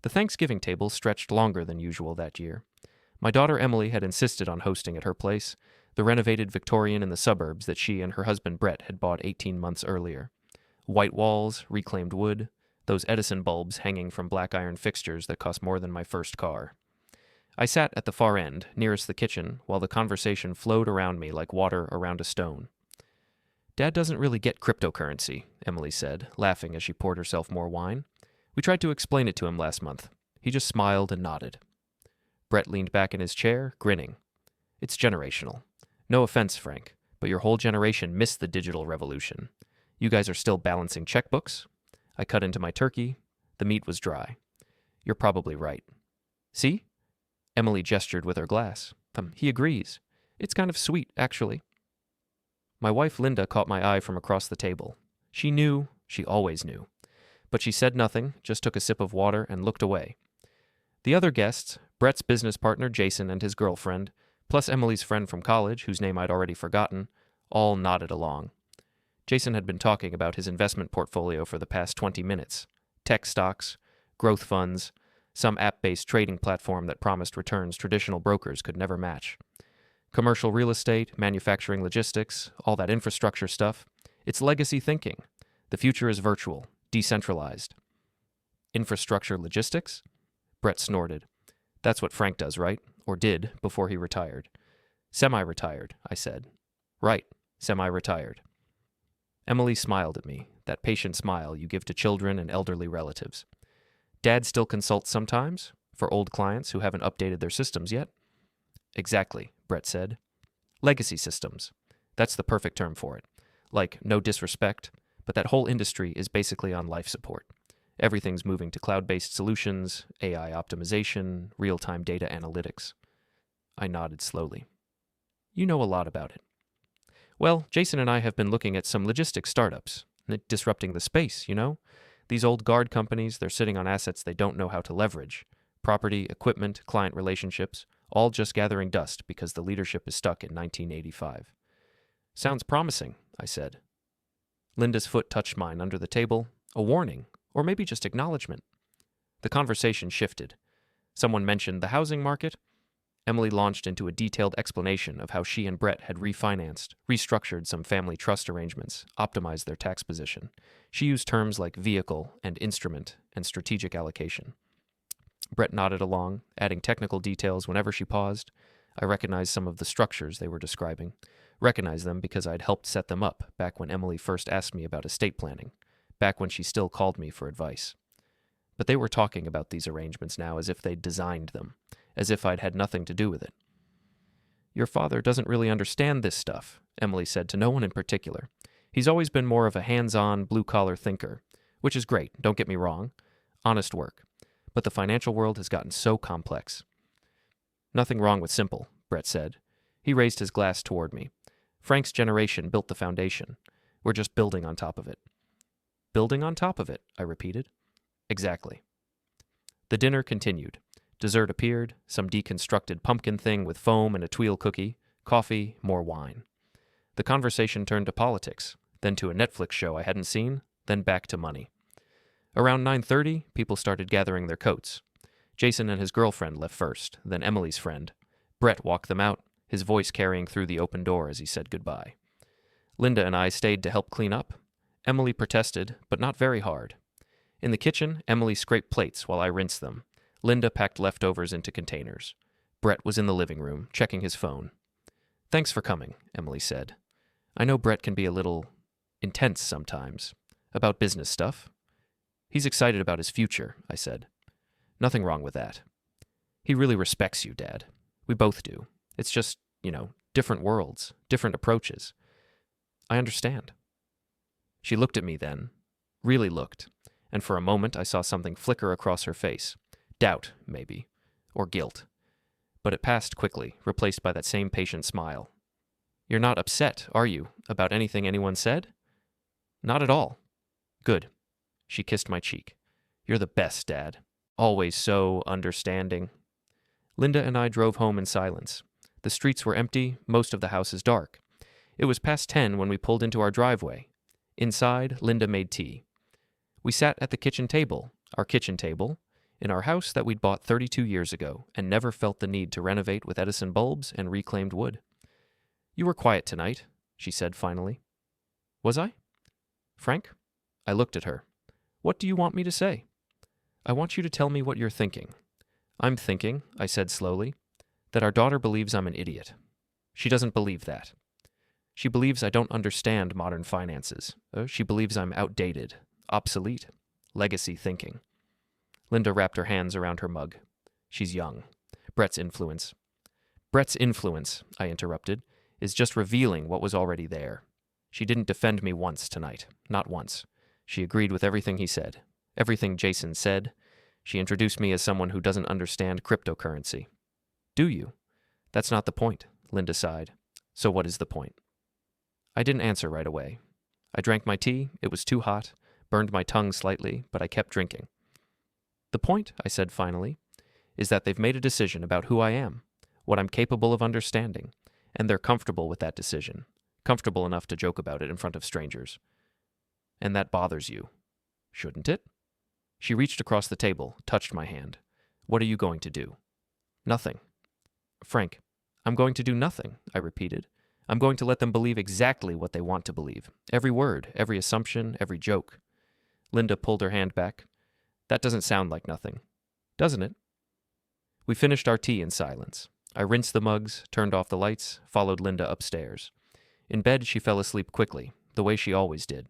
The Thanksgiving table stretched longer than usual that year. My daughter Emily had insisted on hosting at her place, the renovated Victorian in the suburbs that she and her husband Brett had bought 18 months earlier. White walls, reclaimed wood, those Edison bulbs hanging from black iron fixtures that cost more than my first car. I sat at the far end, nearest the kitchen, while the conversation flowed around me like water around a stone. Dad doesn't really get cryptocurrency, Emily said, laughing as she poured herself more wine. We tried to explain it to him last month. He just smiled and nodded. Brett leaned back in his chair, grinning. It's generational. No offense, Frank, but your whole generation missed the digital revolution. You guys are still balancing checkbooks? I cut into my turkey. The meat was dry. You're probably right. See? Emily gestured with her glass. He agrees. It's kind of sweet, actually. My wife Linda caught my eye from across the table. She knew, she always knew. But she said nothing, just took a sip of water and looked away. The other guests, Brett's business partner Jason and his girlfriend, plus Emily's friend from college, whose name I'd already forgotten, all nodded along. Jason had been talking about his investment portfolio for the past 20 minutes. Tech stocks, growth funds, some app-based trading platform that promised returns traditional brokers could never match. Commercial real estate, manufacturing logistics, all that infrastructure stuff. It's legacy thinking. The future is virtual, decentralized. Infrastructure logistics? Brett snorted. That's what Frank does, right? Or did, before he retired. Semi-retired, I said. Right, semi-retired. Emily smiled at me, that patient smile you give to children and elderly relatives. Dad still consults sometimes, for old clients who haven't updated their systems yet? Exactly, Brett said. Legacy systems. That's the perfect term for it. Like, no disrespect, but that whole industry is basically on life support. Everything's moving to cloud-based solutions, AI optimization, real-time data analytics. I nodded slowly. You know a lot about it. Well, Jason and I have been looking at some logistics startups, disrupting the space, you know? These old guard companies, they're sitting on assets they don't know how to leverage. Property, equipment, client relationships, all just gathering dust because the leadership is stuck in 1985. Sounds promising, I said. Linda's foot touched mine under the table, a warning, or maybe just acknowledgement. The conversation shifted. Someone mentioned the housing market. Emily launched into a detailed explanation of how she and Brett had refinanced, restructured some family trust arrangements, optimized their tax position. She used terms like vehicle and instrument and strategic allocation. Brett nodded along, adding technical details whenever she paused. I recognized some of the structures they were describing. Recognized them because I'd helped set them up back when Emily first asked me about estate planning, back when she still called me for advice. But they were talking about these arrangements now as if they'd designed them, as if I'd had nothing to do with it. Your father doesn't really understand this stuff, Emily said to no one in particular. He's always been more of a hands-on, blue-collar thinker, which is great, don't get me wrong. Honest work. But the financial world has gotten so complex. Nothing wrong with simple, Brett said. He raised his glass toward me. Frank's generation built the foundation. We're just building on top of it. Building on top of it, I repeated. Exactly. The dinner continued. Dessert appeared, some deconstructed pumpkin thing with foam and a tuile cookie, coffee, more wine. The conversation turned to politics, then to a Netflix show I hadn't seen, then back to money. Around 9:30, people started gathering their coats. Jason and his girlfriend left first, then Emily's friend. Brett walked them out, his voice carrying through the open door as he said goodbye. Linda and I stayed to help clean up. Emily protested, but not very hard. In the kitchen, Emily scraped plates while I rinsed them. Linda packed leftovers into containers. Brett was in the living room, checking his phone. Thanks for coming, Emily said. I know Brett can be a little intense sometimes. About business stuff. He's excited about his future, I said. Nothing wrong with that. He really respects you, Dad. We both do. It's just, different worlds, different approaches. I understand. She looked at me then, really looked, and for a moment I saw something flicker across her face. Doubt, maybe, or guilt. But it passed quickly, replaced by that same patient smile. You're not upset, are you, about anything anyone said? Not at all. Good. She kissed my cheek. You're the best, Dad. Always so understanding. Linda and I drove home in silence. The streets were empty, most of the houses dark. It was past 10 when we pulled into our driveway. Inside, Linda made tea. We sat at the kitchen table, our kitchen table, In our house that we'd bought 32 years ago and never felt the need to renovate with Edison bulbs and reclaimed wood. You were quiet tonight, she said finally. Was I? Frank? I looked at her. What do you want me to say? I want you to tell me what you're thinking. I'm thinking, I said slowly, that our daughter believes I'm an idiot. She doesn't believe that. She believes I don't understand modern finances. She believes I'm outdated, obsolete, legacy thinking. Linda wrapped her hands around her mug. She's young. Brett's influence, I interrupted, is just revealing what was already there. She didn't defend me once tonight. Not once. She agreed with everything he said. Everything Jason said. She introduced me as someone who doesn't understand cryptocurrency. Do you? That's not the point, Linda sighed. So what is the point? I didn't answer right away. I drank my tea. It was too hot, burned my tongue slightly, but I kept drinking. The point, I said finally, is that they've made a decision about who I am, what I'm capable of understanding, and they're comfortable with that decision, comfortable enough to joke about it in front of strangers. And that bothers you, shouldn't it? She reached across the table, touched my hand. What are you going to do? Nothing. Frank, I'm going to do nothing, I repeated. I'm going to let them believe exactly what they want to believe. Every word, every assumption, every joke. Linda pulled her hand back. That doesn't sound like nothing, doesn't it? We finished our tea in silence. I rinsed the mugs, turned off the lights, followed Linda upstairs. In bed, she fell asleep quickly, the way she always did.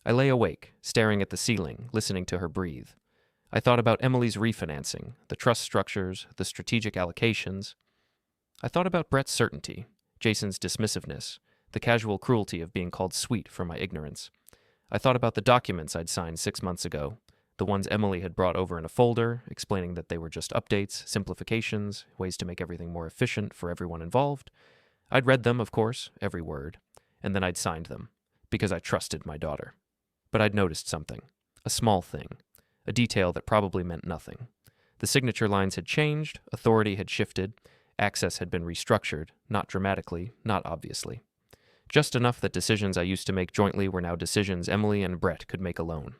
I lay awake, staring at the ceiling, listening to her breathe. I thought about Emily's refinancing, the trust structures, the strategic allocations. I thought about Brett's certainty, Jason's dismissiveness, the casual cruelty of being called sweet for my ignorance. I thought about the documents I'd signed 6 months ago, the ones Emily had brought over in a folder, explaining that they were just updates, simplifications, ways to make everything more efficient for everyone involved. I'd read them, of course, every word, and then I'd signed them, because I trusted my daughter. But I'd noticed something, a small thing, a detail that probably meant nothing. The signature lines had changed, authority had shifted, access had been restructured, not dramatically, not obviously. Just enough that decisions I used to make jointly were now decisions Emily and Brett could make alone.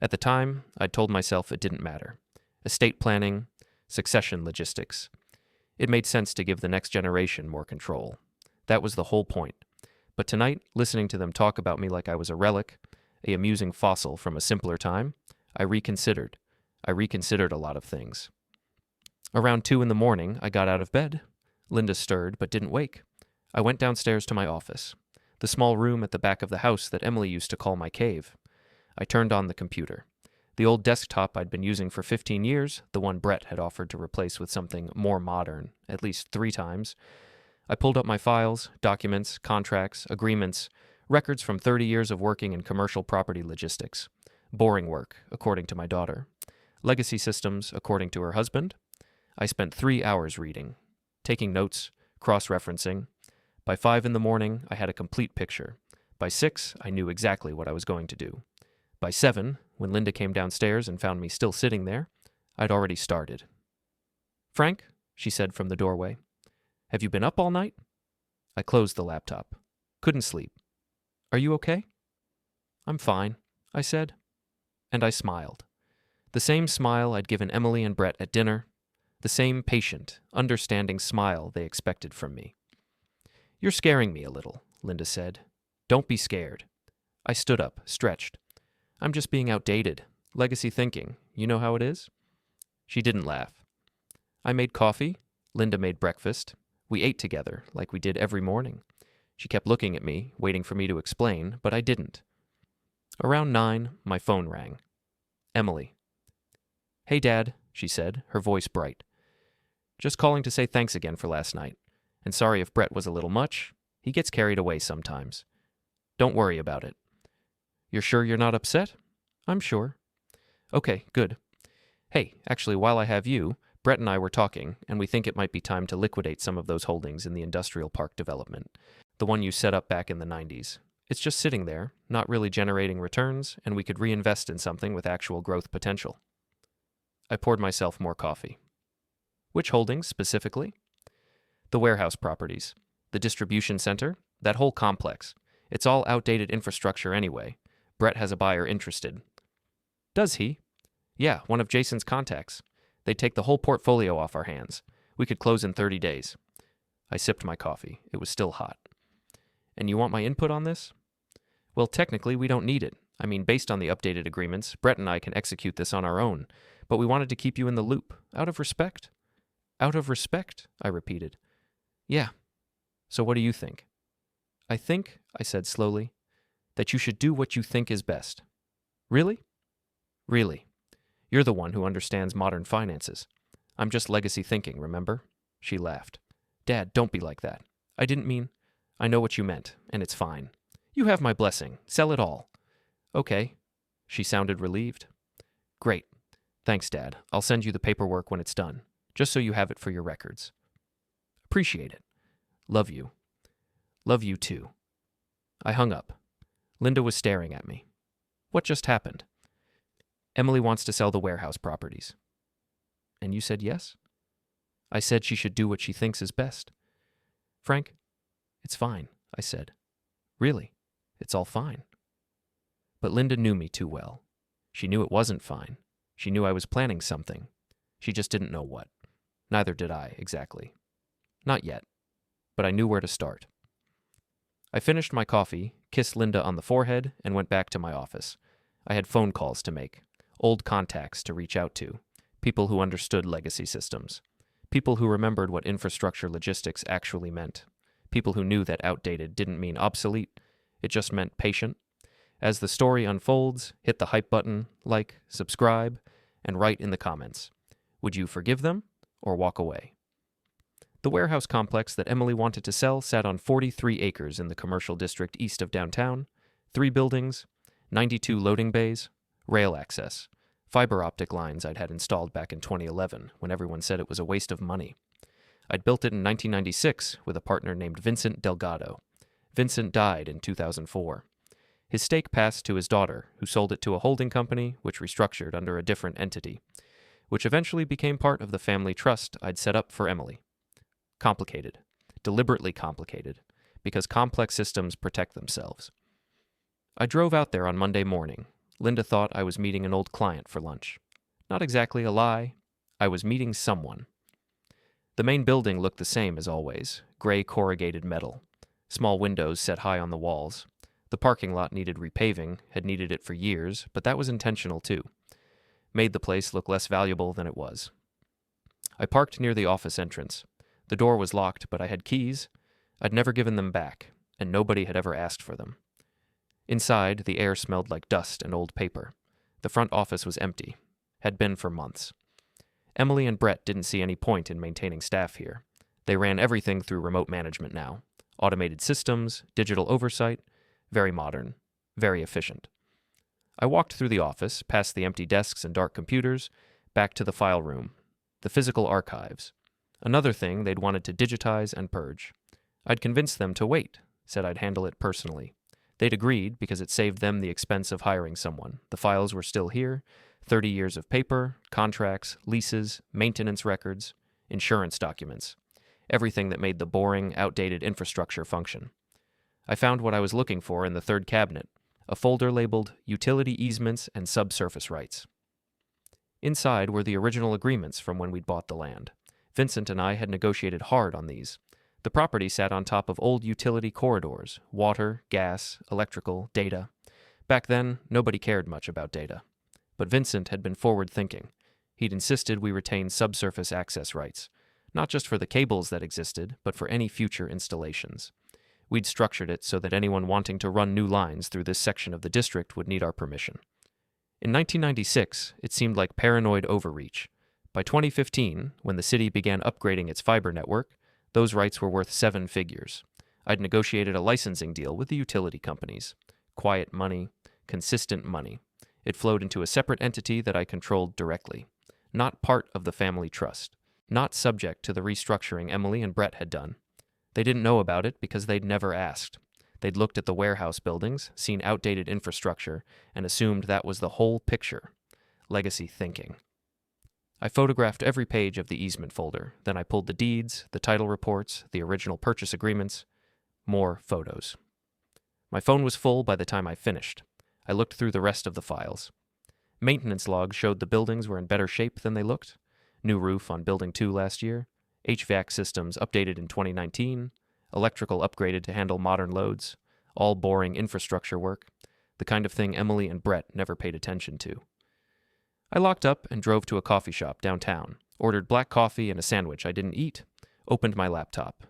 At the time, I'd told myself it didn't matter. Estate planning, succession logistics. It made sense to give the next generation more control. That was the whole point. But tonight, listening to them talk about me like I was a relic, an amusing fossil from a simpler time, I reconsidered. I reconsidered a lot of things. Around 2 a.m, I got out of bed. Linda stirred but didn't wake. I went downstairs to my office, the small room at the back of the house that Emily used to call my cave. I turned on the computer. The old desktop I'd been using for 15 years, the one Brett had offered to replace with something more modern, at least 3 times. I pulled up my files, documents, contracts, agreements, records from 30 years of working in commercial property logistics. Boring work, according to my daughter. Legacy systems, according to her husband. I spent 3 hours reading, taking notes, cross-referencing. By 5 a.m, I had a complete picture. By 6, I knew exactly what I was going to do. By 7, when Linda came downstairs and found me still sitting there, I'd already started. Frank, she said from the doorway, have you been up all night? I closed the laptop. Couldn't sleep. Are you okay? I'm fine, I said. And I smiled. The same smile I'd given Emily and Brett at dinner. The same patient, understanding smile they expected from me. You're scaring me a little, Linda said. Don't be scared. I stood up, stretched. I'm just being outdated. Legacy thinking. You know how it is? She didn't laugh. I made coffee. Linda made breakfast. We ate together, like we did every morning. She kept looking at me, waiting for me to explain, but I didn't. Around 9, my phone rang. Emily. Hey, Dad, she said, her voice bright. Just calling to say thanks again for last night. And sorry if Brett was a little much. He gets carried away sometimes. Don't worry about it. You're sure you're not upset? I'm sure. Okay, good. Hey, actually, while I have you, Brett and I were talking, and we think it might be time to liquidate some of those holdings in the industrial park development, the one you set up back in the 90s. It's just sitting there, not really generating returns, and we could reinvest in something with actual growth potential. I poured myself more coffee. Which holdings, specifically? The warehouse properties, the distribution center, that whole complex. It's all outdated infrastructure anyway. Brett has a buyer interested. Does he? Yeah, one of Jason's contacts. They'd take the whole portfolio off our hands. We could close in 30 days. I sipped my coffee. It was still hot. And you want my input on this? Well, technically, we don't need it. I mean, based on the updated agreements, Brett and I can execute this on our own. But we wanted to keep you in the loop. Out of respect? Out of respect, I repeated. Yeah. So what do you think? I think, I said slowly, that you should do what you think is best. Really? Really. You're the one who understands modern finances. I'm just legacy thinking, remember? She laughed. Dad, don't be like that. I didn't mean... I know what you meant, and it's fine. You have my blessing. Sell it all. Okay. She sounded relieved. Great. Thanks, Dad. I'll send you the paperwork when it's done, just so you have it for your records. Appreciate it. Love you. Love you too. I hung up. Linda was staring at me. What just happened? Emily wants to sell the warehouse properties. And you said yes? I said she should do what she thinks is best. Frank, it's fine, I said. Really, it's all fine. But Linda knew me too well. She knew it wasn't fine. She knew I was planning something. She just didn't know what. Neither did I, exactly. Not yet. But I knew where to start. I finished my coffee, kissed Linda on the forehead, and went back to my office. I had phone calls to make, old contacts to reach out to, people who understood legacy systems, people who remembered what infrastructure logistics actually meant, people who knew that outdated didn't mean obsolete, it just meant patient. As the story unfolds, hit the hype button, like, subscribe, and write in the comments. Would you forgive them or walk away? The warehouse complex that Emily wanted to sell sat on 43 acres in the commercial district east of downtown, 3 buildings, 92 loading bays, rail access, fiber optic lines I'd had installed back in 2011 when everyone said it was a waste of money. I'd built it in 1996 with a partner named Vincent Delgado. Vincent died in 2004. His stake passed to his daughter, who sold it to a holding company which restructured under a different entity, which eventually became part of the family trust I'd set up for Emily. Complicated. Deliberately complicated, because complex systems protect themselves. I drove out there on Monday morning. Linda thought I was meeting an old client for lunch. Not exactly a lie. I was meeting someone. The main building looked the same as always, gray corrugated metal. Small windows set high on the walls. The parking lot needed repaving, had needed it for years, but that was intentional too. Made the place look less valuable than it was. I parked near the office entrance. The door was locked, but I had keys. I'd never given them back, and nobody had ever asked for them. Inside, the air smelled like dust and old paper. The front office was empty. Had been for months. Emily and Brett didn't see any point in maintaining staff here. They ran everything through remote management now. Automated systems, digital oversight, very modern, very efficient. I walked through the office, past the empty desks and dark computers, back to the file room, the physical archives. Another thing they'd wanted to digitize and purge. I'd convinced them to wait, said I'd handle it personally. They'd agreed because it saved them the expense of hiring someone. The files were still here, 30 years of paper, contracts, leases, maintenance records, insurance documents, everything that made the boring, outdated infrastructure function. I found what I was looking for in the third cabinet, a folder labeled Utility Easements and Subsurface Rights. Inside were the original agreements from when we'd bought the land. Vincent and I had negotiated hard on these. The property sat on top of old utility corridors, water, gas, electrical, data. Back then, nobody cared much about data. But Vincent had been forward-thinking. He'd insisted we retain subsurface access rights, not just for the cables that existed, but for any future installations. We'd structured it so that anyone wanting to run new lines through this section of the district would need our permission. In 1996, it seemed like paranoid overreach. By 2015, when the city began upgrading its fiber network, those rights were worth 7 figures. I'd negotiated a licensing deal with the utility companies. Quiet money, consistent money. It flowed into a separate entity that I controlled directly. Not part of the family trust. Not subject to the restructuring Emily and Brett had done. They didn't know about it because they'd never asked. They'd looked at the warehouse buildings, seen outdated infrastructure, and assumed that was the whole picture. Legacy thinking. I photographed every page of the easement folder. Then I pulled the deeds, the title reports, the original purchase agreements. More photos. My phone was full by the time I finished. I looked through the rest of the files. Maintenance logs showed the buildings were in better shape than they looked. New roof on Building 2 last year. HVAC systems updated in 2019. Electrical upgraded to handle modern loads. All boring infrastructure work. The kind of thing Emily and Brett never paid attention to. I locked up and drove to a coffee shop downtown. Ordered black coffee and a sandwich I didn't eat. Opened my laptop.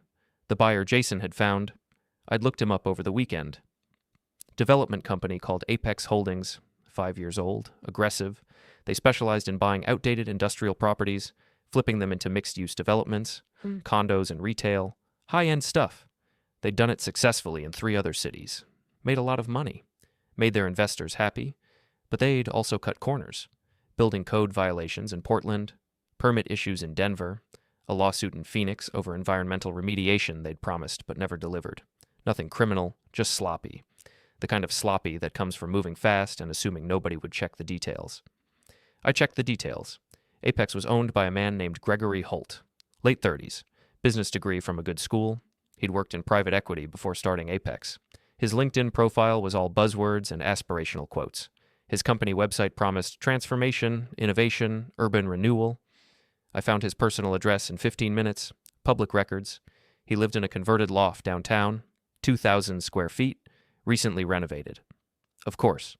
The buyer Jason had found. I'd looked him up over the weekend. Development company called Apex Holdings, 5 years old, aggressive. They specialized in buying outdated industrial properties, flipping them into mixed-use developments, condos and retail, high-end stuff. They'd done it successfully in 3 other cities. Made a lot of money. Made their investors happy. But they'd also cut corners. Building code violations in Portland, permit issues in Denver, a lawsuit in Phoenix over environmental remediation they'd promised but never delivered. Nothing criminal, just sloppy. The kind of sloppy that comes from moving fast and assuming nobody would check the details. I checked the details. Apex was owned by a man named Gregory Holt, late 30s, business degree from a good school. He'd worked in private equity before starting Apex. His LinkedIn profile was all buzzwords and aspirational quotes. His company website promised transformation, innovation, urban renewal. I found his personal address in 15 minutes, public records. He lived in a converted loft downtown, 2,000 square feet, recently renovated. Of course.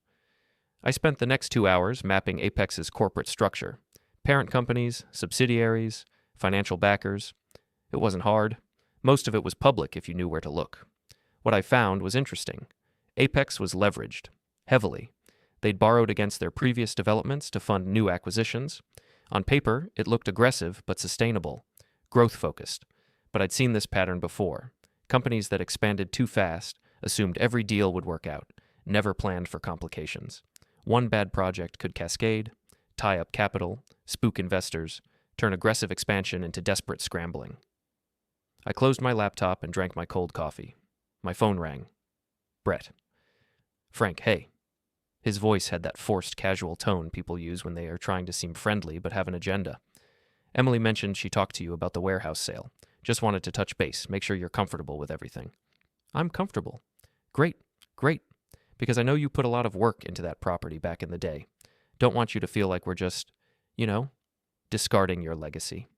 I spent the next 2 hours mapping Apex's corporate structure. Parent companies, subsidiaries, financial backers. It wasn't hard. Most of it was public if you knew where to look. What I found was interesting. Apex was leveraged, heavily. They'd borrowed against their previous developments to fund new acquisitions. On paper, it looked aggressive but sustainable, growth-focused. But I'd seen this pattern before. Companies that expanded too fast assumed every deal would work out, never planned for complications. One bad project could cascade, tie up capital, spook investors, turn aggressive expansion into desperate scrambling. I closed my laptop and drank my cold coffee. My phone rang. Brett. Frank, hey. His voice had that forced casual tone people use when they are trying to seem friendly but have an agenda. Emily mentioned she talked to you about the warehouse sale. Just wanted to touch base, make sure you're comfortable with everything. I'm comfortable. Great. Because I know you put a lot of work into that property back in the day. Don't want you to feel like we're just, discarding your legacy.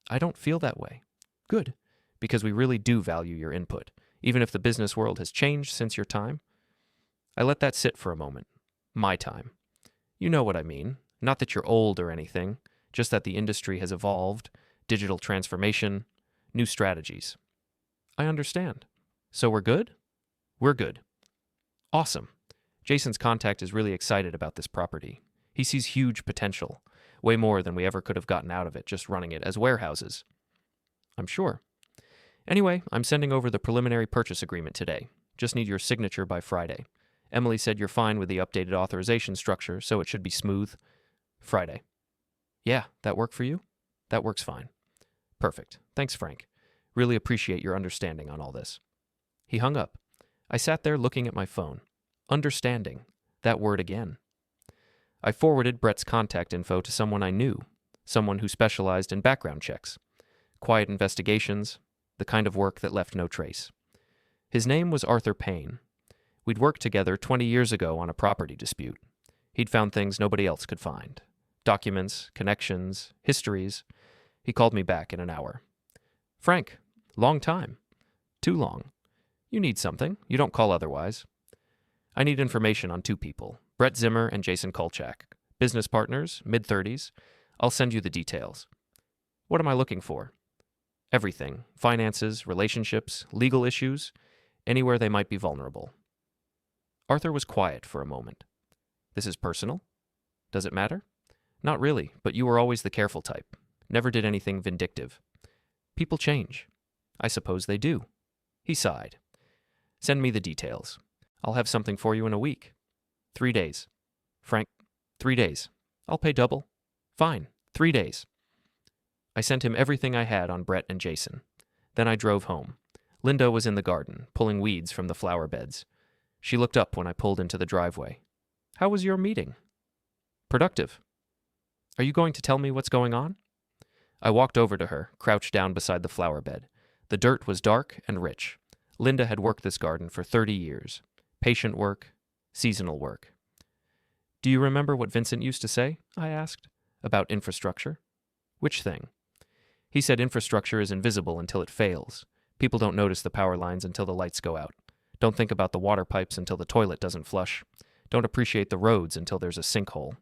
I don't feel that way. Good. Because we really do value your input, even if the business world has changed since your time. I let that sit for a moment. My time. You know what I mean. Not that you're old or anything, just that the industry has evolved, digital transformation, new strategies. I understand. So we're good? We're good. Awesome. Jason's contact is really excited about this property. He sees huge potential, way more than we ever could have gotten out of it just running it as warehouses. I'm sure. Anyway, I'm sending over the preliminary purchase agreement today. Just need your signature by Friday. Emily said you're fine with the updated authorization structure, so it should be smooth. Friday. Yeah, that work for you? That works fine. Perfect. Thanks, Frank. Really appreciate your understanding on all this. He hung up. I sat there looking at my phone. Understanding. That word again. I forwarded Brett's contact info to someone I knew, someone who specialized in background checks, quiet investigations, the kind of work that left no trace. His name was Arthur Payne. We'd worked together 20 years ago on a property dispute. He'd found things nobody else could find. Documents, connections, histories. He called me back in an hour. Frank, long time. Too long. You need something. You don't call otherwise. I need information on 2 people, Brett Zimmer and Jason Kolchak. Business partners, mid-30s. I'll send you the details. What am I looking for? Everything. Finances, relationships, legal issues, anywhere they might be vulnerable. Arthur was quiet for a moment. This is personal? Does it matter? Not really, but you were always the careful type. Never did anything vindictive. People change. I suppose they do. He sighed. Send me the details. I'll have something for you in a week. 3 days. Frank, 3 days. I'll pay double. Fine, 3 days. I sent him everything I had on Brett and Jason. Then I drove home. Linda was in the garden, pulling weeds from the flower beds. She looked up when I pulled into the driveway. How was your meeting? Productive. Are you going to tell me what's going on? I walked over to her, crouched down beside the flower bed. The dirt was dark and rich. Linda had worked this garden for 30 years. Patient work, seasonal work. Do you remember what Vincent used to say? I asked. About infrastructure? Which thing? He said infrastructure is invisible until it fails. People don't notice the power lines until the lights go out. Don't think about the water pipes until the toilet doesn't flush. Don't appreciate the roads until there's a sinkhole.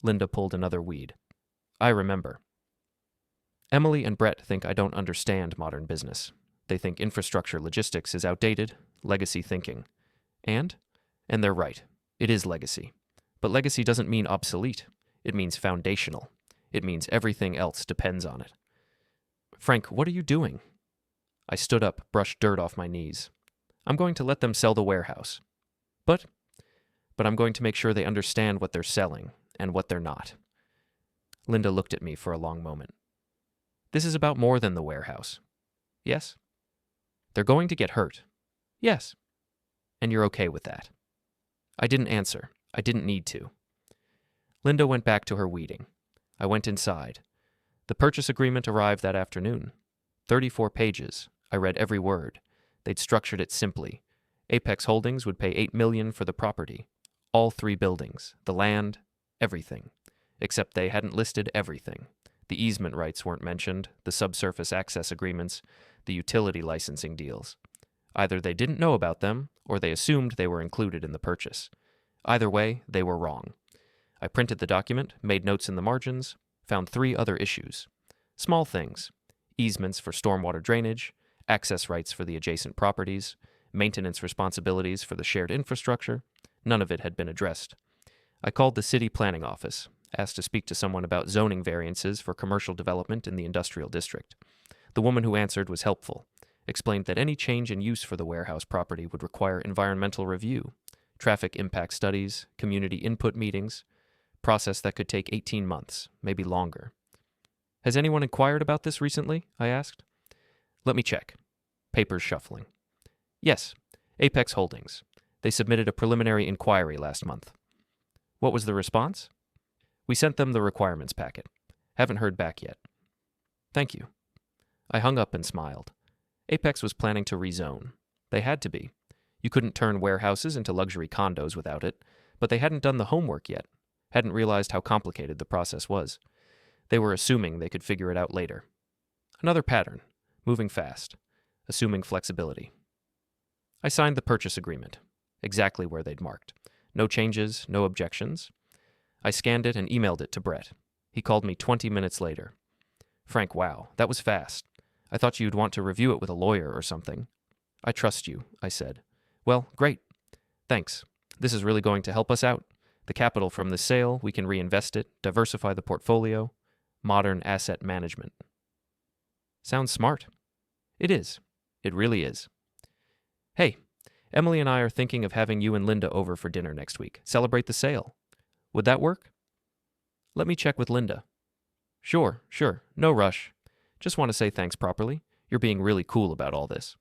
Linda pulled another weed. I remember. Emily and Brett think I don't understand modern business. They think infrastructure logistics is outdated, legacy thinking. And they're right. It is legacy. But legacy doesn't mean obsolete. It means foundational. It means everything else depends on it. Frank, what are you doing? I stood up, brushed dirt off my knees. I'm going to let them sell the warehouse. But I'm going to make sure they understand what they're selling and what they're not. Linda looked at me for a long moment. This is about more than the warehouse. Yes? They're going to get hurt. Yes. And you're okay with that. I didn't answer. I didn't need to. Linda went back to her weeding. I went inside. The purchase agreement arrived that afternoon. 34 pages. I read every word. They'd structured it simply. Apex Holdings would pay $8 million for the property. All 3 buildings, the land, everything. Except they hadn't listed everything. The easement rights weren't mentioned, the subsurface access agreements, the utility licensing deals. Either they didn't know about them, or they assumed they were included in the purchase. Either way, they were wrong. I printed the document, made notes in the margins, found 3 other issues. Small things. Easements for stormwater drainage, access rights for the adjacent properties, maintenance responsibilities for the shared infrastructure. None of it had been addressed. I called the city planning office, asked to speak to someone about zoning variances for commercial development in the industrial district. The woman who answered was helpful, explained that any change in use for the warehouse property would require environmental review, traffic impact studies, community input meetings, process that could take 18 months, maybe longer. Has anyone inquired about this recently? I asked. Let me check. Papers shuffling. Yes, Apex Holdings. They submitted a preliminary inquiry last month. What was the response? We sent them the requirements packet. Haven't heard back yet. Thank you. I hung up and smiled. Apex was planning to rezone. They had to be. You couldn't turn warehouses into luxury condos without it, but they hadn't done the homework yet, hadn't realized how complicated the process was. They were assuming they could figure it out later. Another pattern, moving fast, assuming flexibility. I signed the purchase agreement, exactly where they'd marked. No changes, no objections. I scanned it and emailed it to Brett. He called me 20 minutes later. Frank, wow, that was fast. I thought you'd want to review it with a lawyer or something. I trust you, I said. Well, great. Thanks. This is really going to help us out. The capital from the sale, we can reinvest it, diversify the portfolio. Modern asset management. Sounds smart. It is. It really is. Hey, Emily and I are thinking of having you and Linda over for dinner next week. Celebrate the sale. Would that work? Let me check with Linda. Sure. No rush. Just want to say thanks properly. You're being really cool about all this.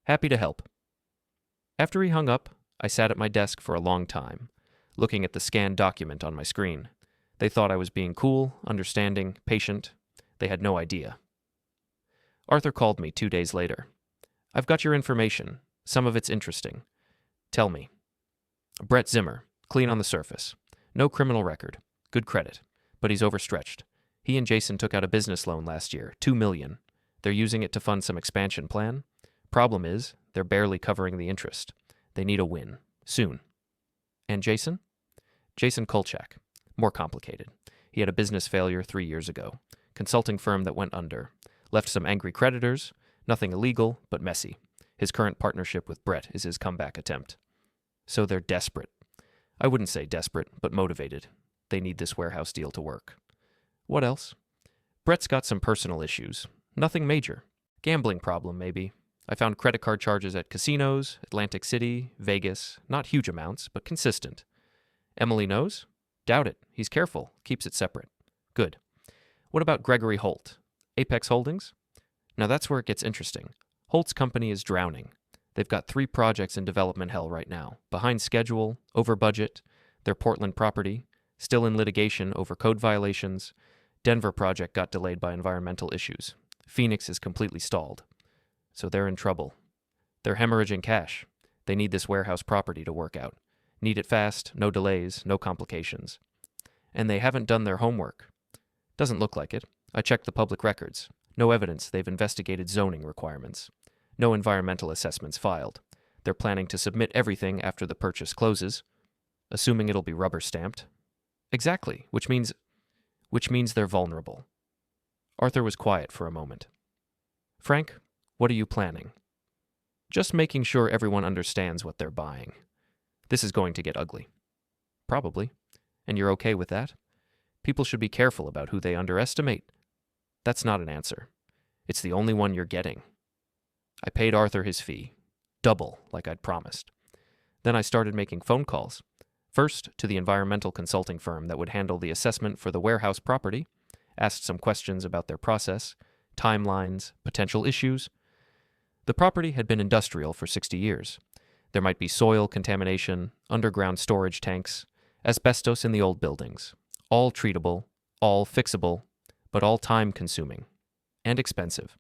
Happy to help. After he hung up, I sat at my desk for a long time, looking at the scanned document on my screen. They thought I was being cool, understanding, patient. They had no idea. Arthur called me 2 days later. I've got your information. Some of it's interesting. Tell me. Brett Zimmer, clean on the surface. No criminal record. Good credit. But he's overstretched. He and Jason took out a business loan last year, $2 million. They're using it to fund some expansion plan. Problem is, they're barely covering the interest. They need a win. Soon. And Jason? Jason Kolchak. More complicated. He had a business failure 3 years ago. Consulting firm that went under. Left some angry creditors. Nothing illegal, but messy. His current partnership with Brett is his comeback attempt. So they're desperate. I wouldn't say desperate, but motivated. They need this warehouse deal to work. What else? Brett's got some personal issues. Nothing major. Gambling problem, maybe. I found credit card charges at casinos, Atlantic City, Vegas. Not huge amounts, but consistent. Emily knows? Doubt it. He's careful. Keeps it separate. Good. What about Gregory Holt? Apex Holdings? Now that's where it gets interesting. Holt's company is drowning. They've got 3 projects in development hell right now. Behind schedule, over budget, their Portland property, still in litigation over code violations. Denver project got delayed by environmental issues. Phoenix is completely stalled. So they're in trouble. They're hemorrhaging cash. They need this warehouse property to work out. Need it fast, no delays, no complications. And they haven't done their homework. Doesn't look like it. I checked the public records. No evidence they've investigated zoning requirements. No environmental assessments filed. They're planning to submit everything after the purchase closes, assuming it'll be rubber stamped. Exactly, which means they're vulnerable. Arthur was quiet for a moment. Frank, what are you planning? Just making sure everyone understands what they're buying. This is going to get ugly. Probably. And you're okay with that? People should be careful about who they underestimate. That's not an answer. It's the only one you're getting. I paid Arthur his fee. Double, like I'd promised. Then I started making phone calls. First, to the environmental consulting firm that would handle the assessment for the warehouse property, asked some questions about their process, timelines, potential issues. The property had been industrial for 60 years. There might be soil contamination, underground storage tanks, asbestos in the old buildings. All treatable, all fixable, but all time-consuming and expensive.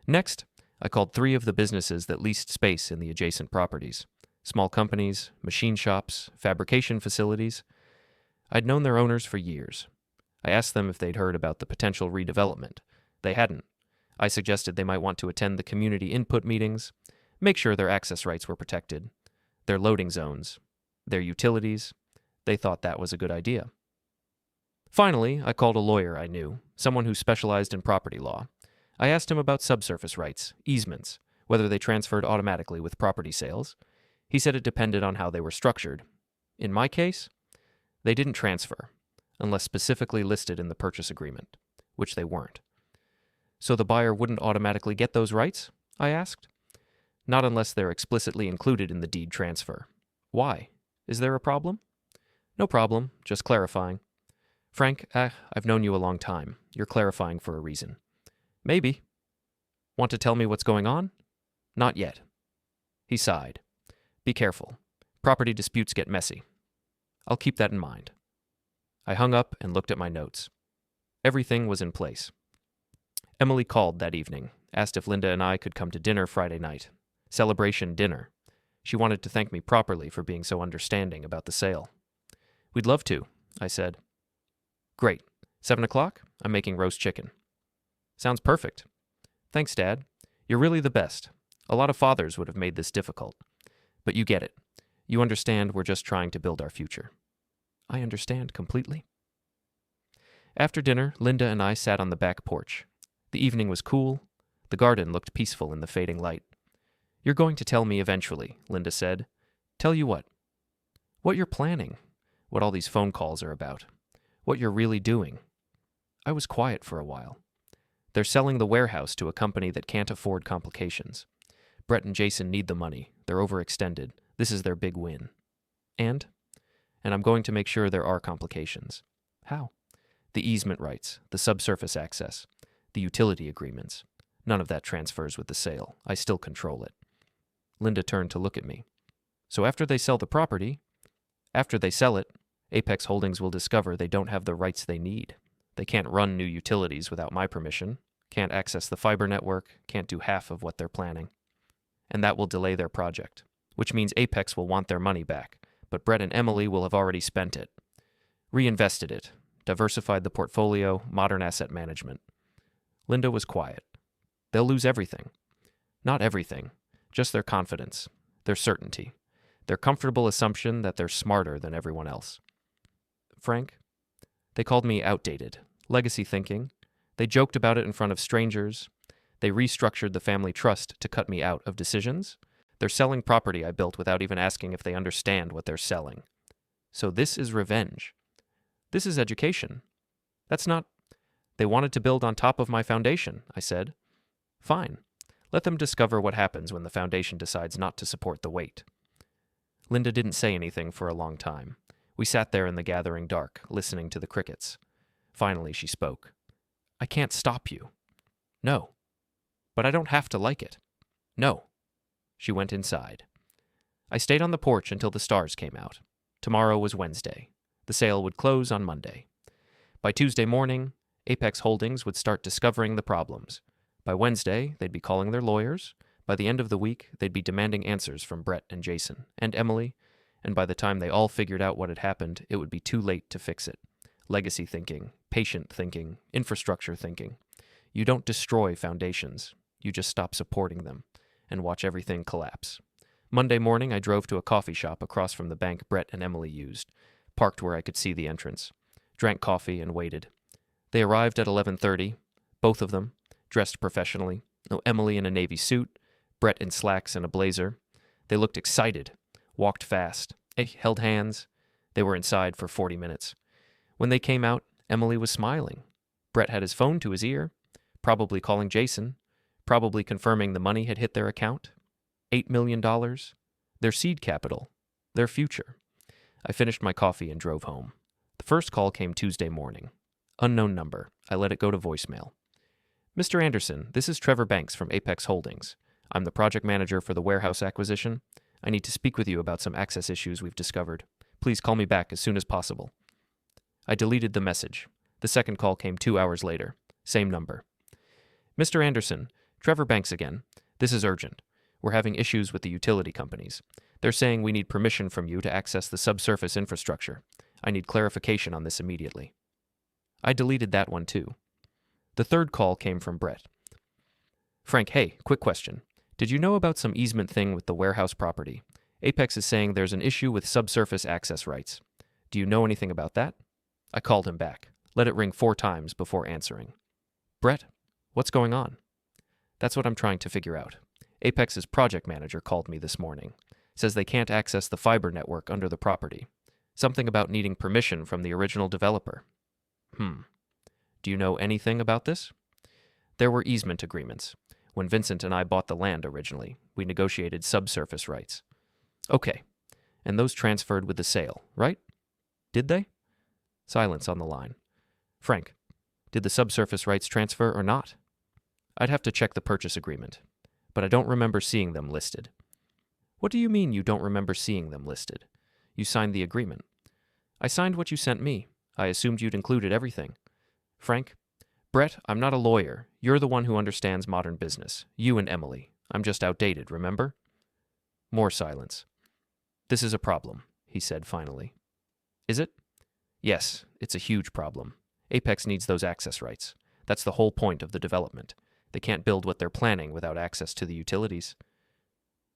Next, I called 3 of the businesses that leased space in the adjacent properties. Small companies, machine shops, fabrication facilities. I'd known their owners for years. I asked them if they'd heard about the potential redevelopment. They hadn't. I suggested they might want to attend the community input meetings, make sure their access rights were protected, their loading zones, their utilities. They thought that was a good idea. Finally, I called a lawyer I knew, someone who specialized in property law. I asked him about subsurface rights, easements, whether they transferred automatically with property sales. He said it depended on how they were structured. In my case, they didn't transfer, unless specifically listed in the purchase agreement, which they weren't. So the buyer wouldn't automatically get those rights? I asked. Not unless they're explicitly included in the deed transfer. Why? Is there a problem? No problem, just clarifying. Frank, I've known you a long time. You're clarifying for a reason. Maybe. Want to tell me what's going on? Not yet. He sighed. Be careful. Property disputes get messy. I'll keep that in mind. I hung up and looked at my notes. Everything was in place. Emily called that evening, asked if Linda and I could come to dinner Friday night. Celebration dinner. She wanted to thank me properly for being so understanding about the sale. We'd love to, I said. Great. 7 o'clock? I'm making roast chicken. Sounds perfect. Thanks, Dad. You're really the best. A lot of fathers would have made this difficult. But you get it. You understand we're just trying to build our future. I understand completely. After dinner, Linda and I sat on the back porch. The evening was cool. The garden looked peaceful in the fading light. You're going to tell me eventually, Linda said. Tell you what? What you're planning. What all these phone calls are about. What you're really doing. I was quiet for a while. They're selling the warehouse to a company that can't afford complications. Brett and Jason need the money. They're overextended. This is their big win. And I'm going to make sure there are complications. How? The easement rights, the subsurface access, the utility agreements. None of that transfers with the sale. I still control it. Linda turned to look at me. So after they sell the property, after they sell it, Apex Holdings will discover they don't have the rights they need. They can't run new utilities without my permission, can't access the fiber network, can't do half of what they're planning. And that will delay their project, which means Apex will want their money back, but Brett and Emily will have already spent it. Reinvested it, diversified the portfolio, modern asset management. Linda was quiet. They'll lose everything. Not everything, just their confidence, their certainty, their comfortable assumption that they're smarter than everyone else. Frank? They called me outdated, legacy thinking. They joked about it in front of strangers. They restructured the family trust to cut me out of decisions. They're selling property I built without even asking if they understand what they're selling. So this is revenge. This is education. That's not... They wanted to build on top of my foundation, I said. Fine. Let them discover what happens when the foundation decides not to support the weight. Linda didn't say anything for a long time. We sat there in the gathering dark, listening to the crickets. Finally, she spoke. I can't stop you. No. But I don't have to like it. No. She went inside. I stayed on the porch until the stars came out. Tomorrow was Wednesday. The sale would close on Monday. By Tuesday morning, Apex Holdings would start discovering the problems. By Wednesday, they'd be calling their lawyers. By the end of the week, they'd be demanding answers from Brett and Jason, and Emily, and by the time they all figured out what had happened, it would be too late to fix it. Legacy thinking, patient thinking, infrastructure thinking. You don't destroy foundations. You just stop supporting them and watch everything collapse. Monday morning, I drove to a coffee shop across from the bank Brett and Emily used, parked where I could see the entrance, drank coffee and waited. They arrived at 11:30, both of them, dressed professionally. Emily in a navy suit, Brett in slacks and a blazer. They looked excited, walked fast, held hands. They were inside for 40 minutes. When they came out, Emily was smiling. Brett had his phone to his ear, probably calling Jason, probably confirming the money had hit their account. $8 million, their seed capital, their future. I finished my coffee and drove home. The first call came Tuesday morning. Unknown number. I let it go to voicemail. Mr. Anderson, this is Trevor Banks from Apex Holdings. I'm the project manager for the warehouse acquisition. I need to speak with you about some access issues we've discovered. Please call me back as soon as possible. I deleted the message. The second call came 2 hours later. Same number. Mr. Anderson, Trevor Banks again. This is urgent. We're having issues with the utility companies. They're saying we need permission from you to access the subsurface infrastructure. I need clarification on this immediately. I deleted that one too. The third call came from Brett. Frank, hey, quick question. Did you know about some easement thing with the warehouse property? Apex is saying there's an issue with subsurface access rights. Do you know anything about that? I called him back. Let it ring 4 times before answering. Brett, what's going on? That's what I'm trying to figure out. Apex's project manager called me this morning. Says they can't access the fiber network under the property. Something about needing permission from the original developer. Do you know anything about this? There were easement agreements. When Vincent and I bought the land originally, we negotiated subsurface rights. Okay, and those transferred with the sale, right? Did they? Silence on the line. Frank, did the subsurface rights transfer or not? I'd have to check the purchase agreement, but I don't remember seeing them listed. What do you mean you don't remember seeing them listed? You signed the agreement. I signed what you sent me. I assumed you'd included everything. Frank, Brett, I'm not a lawyer. You're the one who understands modern business. You and Emily. I'm just outdated, remember? More silence. This is a problem, he said finally. Is it? Yes, it's a huge problem. Apex needs those access rights. That's the whole point of the development. They can't build what they're planning without access to the utilities.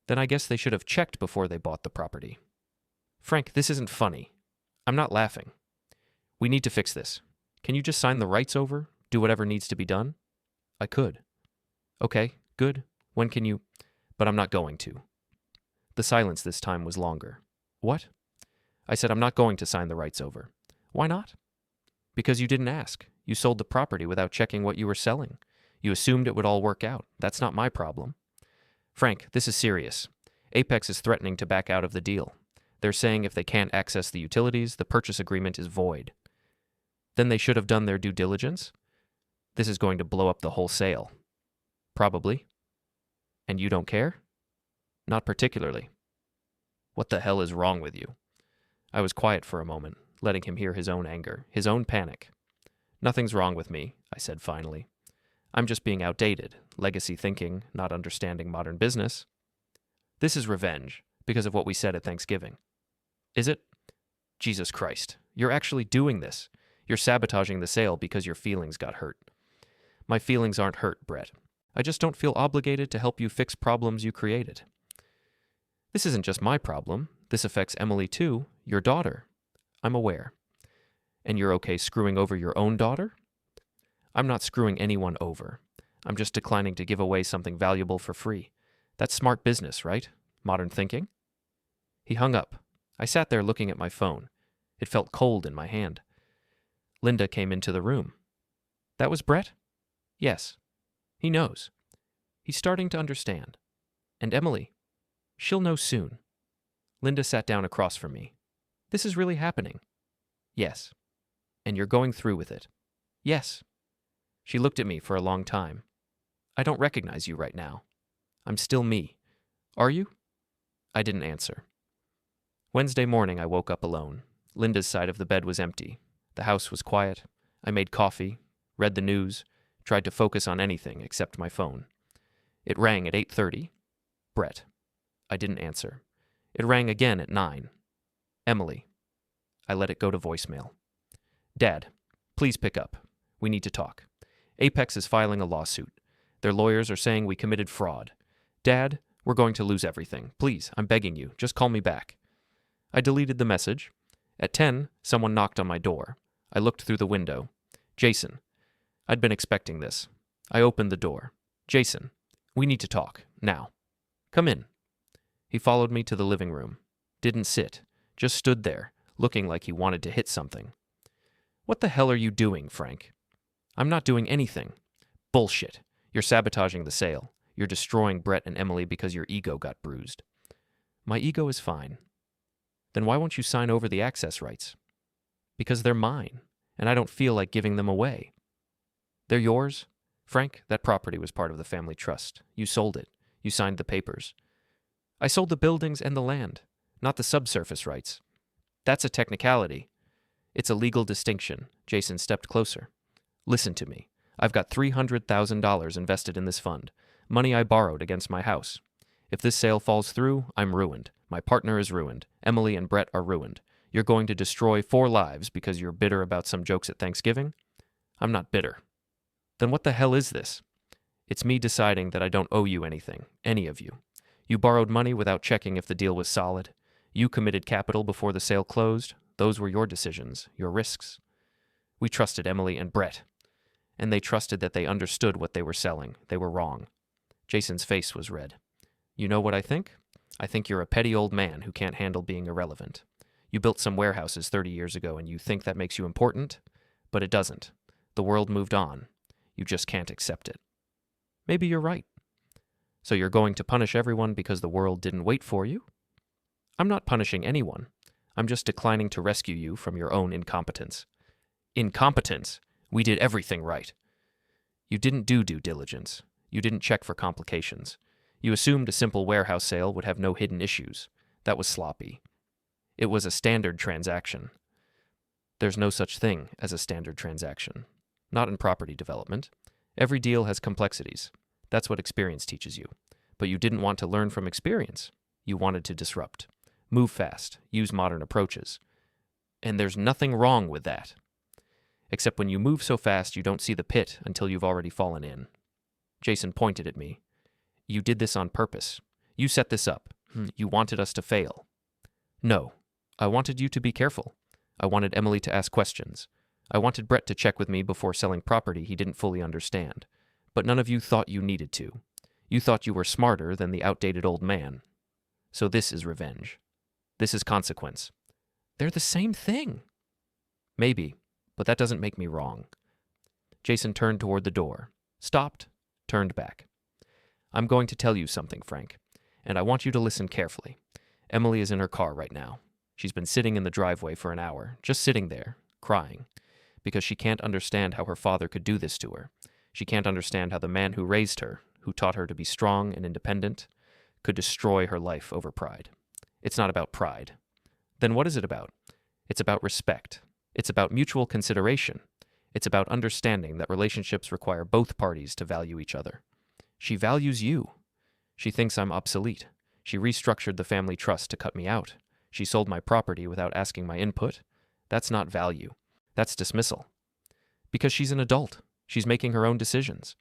Then I guess they should have checked before they bought the property. Frank, this isn't funny. I'm not laughing. We need to fix this. Can you just sign the rights over? Do whatever needs to be done? I could. Okay, good. When can you? But I'm not going to. The silence this time was longer. What? I said I'm not going to sign the rights over. Why not? Because you didn't ask. You sold the property without checking what you were selling. You assumed it would all work out. That's not my problem. Frank, this is serious. Apex is threatening to back out of the deal. They're saying if they can't access the utilities, the purchase agreement is void. Then they should have done their due diligence? This is going to blow up the whole sale. Probably. And you don't care? Not particularly. What the hell is wrong with you? I was quiet for a moment, letting him hear his own anger, his own panic. Nothing's wrong with me, I said finally. I'm just being outdated, legacy thinking, not understanding modern business. This is revenge, because of what we said at Thanksgiving. Is it? Jesus Christ, you're actually doing this. You're sabotaging the sale because your feelings got hurt. My feelings aren't hurt, Brett. I just don't feel obligated to help you fix problems you created. This isn't just my problem. This affects Emily too, your daughter. I'm aware. And you're okay screwing over your own daughter? I'm not screwing anyone over. I'm just declining to give away something valuable for free. That's smart business, right? Modern thinking? He hung up. I sat there looking at my phone. It felt cold in my hand. Linda came into the room. That was Brett? Yes. He knows. He's starting to understand. And Emily? She'll know soon. Linda sat down across from me. This is really happening? Yes. And you're going through with it? Yes. She looked at me for a long time. I don't recognize you right now. I'm still me. Are you? I didn't answer. Wednesday morning, I woke up alone. Linda's side of the bed was empty. The house was quiet. I made coffee, read the news, tried to focus on anything except my phone. It rang at 8:30. Brett. I didn't answer. It rang again at 9. Emily. I let it go to voicemail. Dad, please pick up. We need to talk. Apex is filing a lawsuit. Their lawyers are saying we committed fraud. Dad, we're going to lose everything. Please, I'm begging you, just call me back. I deleted the message. At 10, someone knocked on my door. I looked through the window. Jason. I'd been expecting this. I opened the door. Jason, we need to talk, now. Come in. He followed me to the living room. Didn't sit, just stood there, looking like he wanted to hit something. What the hell are you doing, Frank? I'm not doing anything. Bullshit. You're sabotaging the sale. You're destroying Brett and Emily because your ego got bruised. My ego is fine. Then why won't you sign over the access rights? Because they're mine, and I don't feel like giving them away. They're yours? Frank, that property was part of the family trust. You sold it. You signed the papers. I sold the buildings and the land, not the subsurface rights. That's a technicality. It's a legal distinction. Jason stepped closer. Listen to me. I've got $300,000 invested in this fund, money I borrowed against my house. If this sale falls through, I'm ruined. My partner is ruined. Emily and Brett are ruined. You're going to destroy 4 lives because you're bitter about some jokes at Thanksgiving? I'm not bitter. Then what the hell is this? It's me deciding that I don't owe you anything, any of you. You borrowed money without checking if the deal was solid. You committed capital before the sale closed. Those were your decisions, your risks. We trusted Emily and Brett, and they trusted that they understood what they were selling. They were wrong. Jason's face was red. You know what I think? I think you're a petty old man who can't handle being irrelevant. You built some warehouses 30 years ago and you think that makes you important? But it doesn't. The world moved on. You just can't accept it. Maybe you're right. So you're going to punish everyone because the world didn't wait for you? I'm not punishing anyone. I'm just declining to rescue you from your own incompetence. Incompetence? We did everything right. You didn't do due diligence. You didn't check for complications. You assumed a simple warehouse sale would have no hidden issues. That was sloppy. It was a standard transaction. There's no such thing as a standard transaction. Not in property development. Every deal has complexities. That's what experience teaches you. But you didn't want to learn from experience. You wanted to disrupt. Move fast. Use modern approaches. And there's nothing wrong with that. Except when you move so fast, you don't see the pit until you've already fallen in. Jason pointed at me. You did this on purpose. You set this up. You wanted us to fail. No. I wanted you to be careful. I wanted Emily to ask questions. I wanted Brett to check with me before selling property he didn't fully understand. But none of you thought you needed to. You thought you were smarter than the outdated old man. So this is revenge. This is consequence. They're the same thing. Maybe, but that doesn't make me wrong. Jason turned toward the door, stopped, turned back. I'm going to tell you something, Frank, and I want you to listen carefully. Emily is in her car right now. She's been sitting in the driveway for an hour, just sitting there, crying, because she can't understand how her father could do this to her. She can't understand how the man who raised her, who taught her to be strong and independent, could destroy her life over pride. It's not about pride. Then what is it about? It's about respect. It's about mutual consideration. It's about understanding that relationships require both parties to value each other. She values you. She thinks I'm obsolete. She restructured the family trust to cut me out. She sold my property without asking my input. That's not value. That's dismissal. Because she's an adult. She's making her own decisions.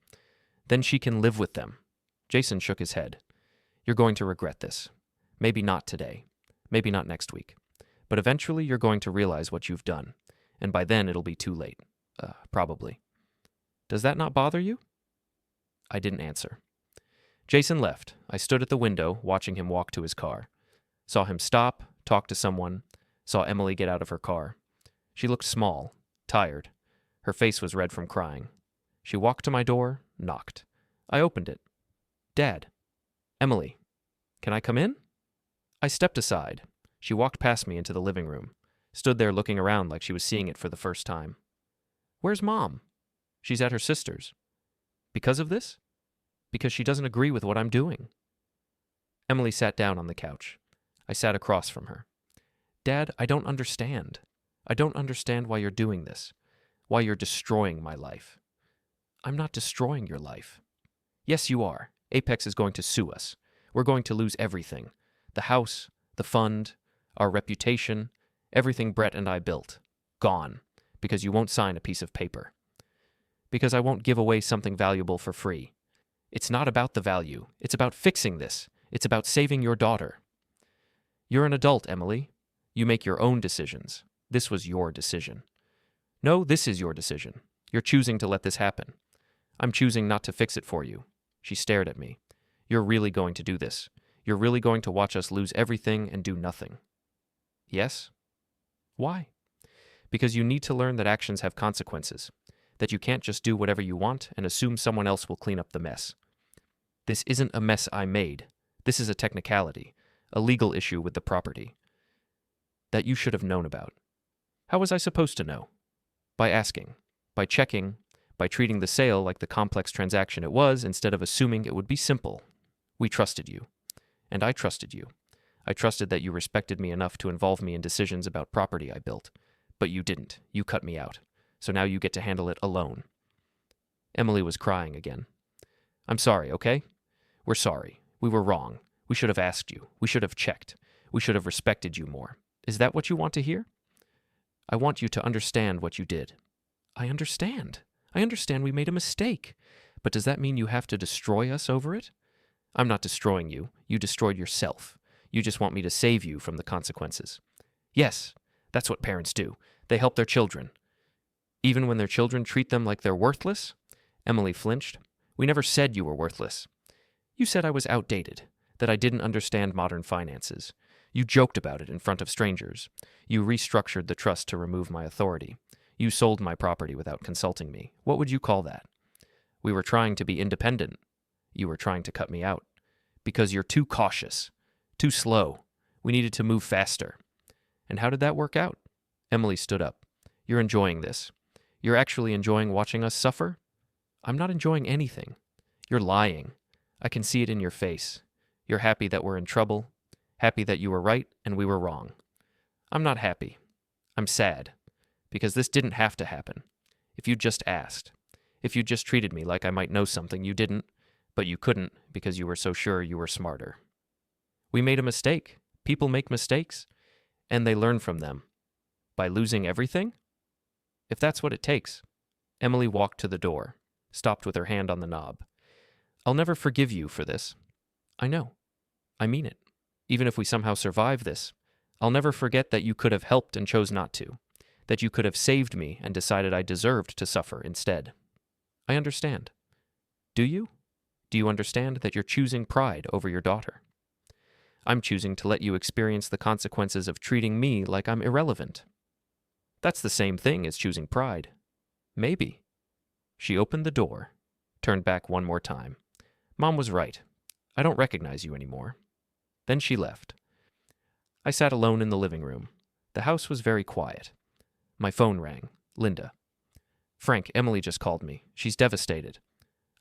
Then she can live with them. Jason shook his head. You're going to regret this. Maybe not today. Maybe not next week. But eventually you're going to realize what you've done. And by then it'll be too late. Probably. Does that not bother you? I didn't answer. Jason left. I stood at the window, watching him walk to his car. Saw him stop, talk to someone. Saw Emily get out of her car. She looked small, tired. Her face was red from crying. She walked to my door, knocked. I opened it. Dad. Emily. Can I come in? I stepped aside. She walked past me into the living room, stood there looking around like she was seeing it for the first time. Where's Mom? She's at her sister's. Because of this? Because she doesn't agree with what I'm doing. Emily sat down on the couch. I sat across from her. Dad, I don't understand. I don't understand why you're doing this. Why you're destroying my life. I'm not destroying your life. Yes, you are. Apex is going to sue us. We're going to lose everything. The house, the fund, Our reputation, everything Brett and I built, gone, because you won't sign a piece of paper. Because I won't give away something valuable for free. It's not about the value. It's about fixing this. It's about saving your daughter. You're an adult, Emily. You make your own decisions. This was your decision. No, this is your decision. You're choosing to let this happen. I'm choosing not to fix it for you. She stared at me. You're really going to do this. You're really going to watch us lose everything and do nothing. Yes? Why? Because you need to learn that actions have consequences, that you can't just do whatever you want and assume someone else will clean up the mess. This isn't a mess I made. This is a technicality, a legal issue with the property that you should have known about. How was I supposed to know? By asking, by checking, by treating the sale like the complex transaction it was instead of assuming it would be simple. We trusted you. And I trusted you. I trusted that you respected me enough to involve me in decisions about property I built. But you didn't. You cut me out. So now you get to handle it alone. Emily was crying again. I'm sorry, okay? We're sorry. We were wrong. We should have asked you. We should have checked. We should have respected you more. Is that what you want to hear? I want you to understand what you did. I understand. I understand we made a mistake. But does that mean you have to destroy us over it? I'm not destroying you. You destroyed yourself. You just want me to save you from the consequences. Yes, that's what parents do. They help their children. Even when their children treat them like they're worthless? Emily flinched. We never said you were worthless. You said I was outdated, that I didn't understand modern finances. You joked about it in front of strangers. You restructured the trust to remove my authority. You sold my property without consulting me. What would you call that? We were trying to be independent. You were trying to cut me out. Because you're too cautious, too slow. We needed to move faster. And how did that work out? Emily stood up. You're enjoying this. You're actually enjoying watching us suffer? I'm not enjoying anything. You're lying. I can see it in your face. You're happy that we're in trouble, happy that you were right and we were wrong. I'm not happy. I'm sad. Because this didn't have to happen. If you just asked. If you just treated me like I might know something you didn't, but you couldn't because you were so sure you were smarter. We made a mistake. People make mistakes, and they learn from them. By losing everything? If that's what it takes. Emily walked to the door, stopped with her hand on the knob. I'll never forgive you for this. I know. I mean it. Even if we somehow survive this, I'll never forget that you could have helped and chose not to, that you could have saved me and decided I deserved to suffer instead. I understand. Do you? Do you understand that you're choosing pride over your daughter? I'm choosing to let you experience the consequences of treating me like I'm irrelevant. That's the same thing as choosing pride. Maybe. She opened the door, turned back one more time. Mom was right. I don't recognize you anymore. Then she left. I sat alone in the living room. The house was very quiet. My phone rang. Linda. Frank, Emily just called me. She's devastated.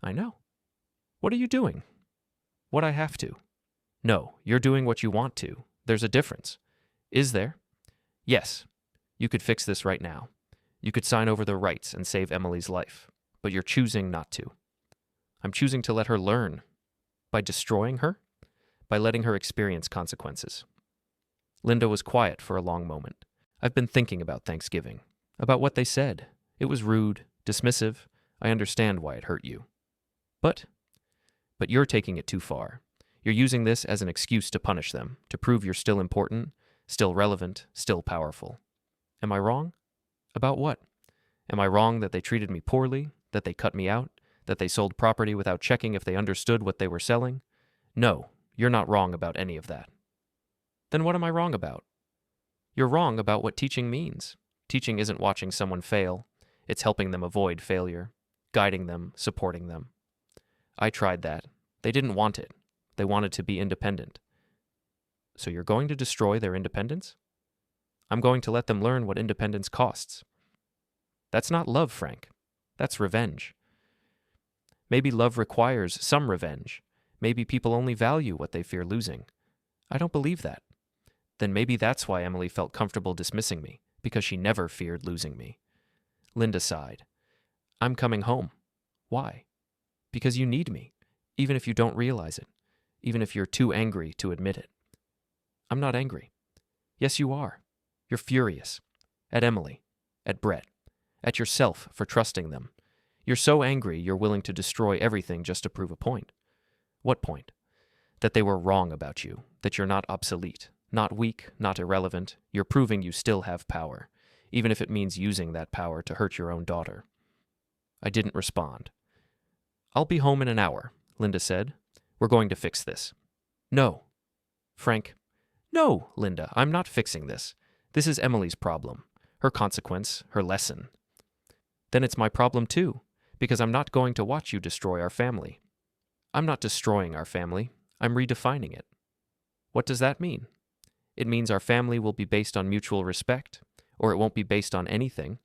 I know. What are you doing? What I have to. No, you're doing what you want to. There's a difference. Is there? Yes. You could fix this right now. You could sign over the rights and save Emily's life. But you're choosing not to. I'm choosing to let her learn. By destroying her? By letting her experience consequences. Linda was quiet for a long moment. I've been thinking about Thanksgiving. About what they said. It was rude, dismissive. I understand why it hurt you. But you're taking it too far. You're using this as an excuse to punish them, to prove you're still important, still relevant, still powerful. Am I wrong? About what? Am I wrong that they treated me poorly, that they cut me out, that they sold property without checking if they understood what they were selling? No, you're not wrong about any of that. Then what am I wrong about? You're wrong about what teaching means. Teaching isn't watching someone fail. It's helping them avoid failure, guiding them, supporting them. I tried that. They didn't want it. They wanted to be independent. So you're going to destroy their independence? I'm going to let them learn what independence costs. That's not love, Frank. That's revenge. Maybe love requires some revenge. Maybe people only value what they fear losing. I don't believe that. Then maybe that's why Emily felt comfortable dismissing me, because she never feared losing me. Linda sighed. I'm coming home. Why? Because you need me, even if you don't realize it, even if you're too angry to admit it. I'm not angry. Yes, you are. You're furious. At Emily. At Brett. At yourself for trusting them. You're so angry you're willing to destroy everything just to prove a point. What point? That they were wrong about you, that you're not obsolete, not weak, not irrelevant. You're proving you still have power, even if it means using that power to hurt your own daughter. I didn't respond. I'll be home in an hour, Linda said. We're going to fix this. No. Frank. No, Linda, I'm not fixing this. This is Emily's problem, her consequence, her lesson. Then it's my problem too, because I'm not going to watch you destroy our family. I'm not destroying our family. I'm redefining it. What does that mean? It means our family will be based on mutual respect, or it won't be based on anything.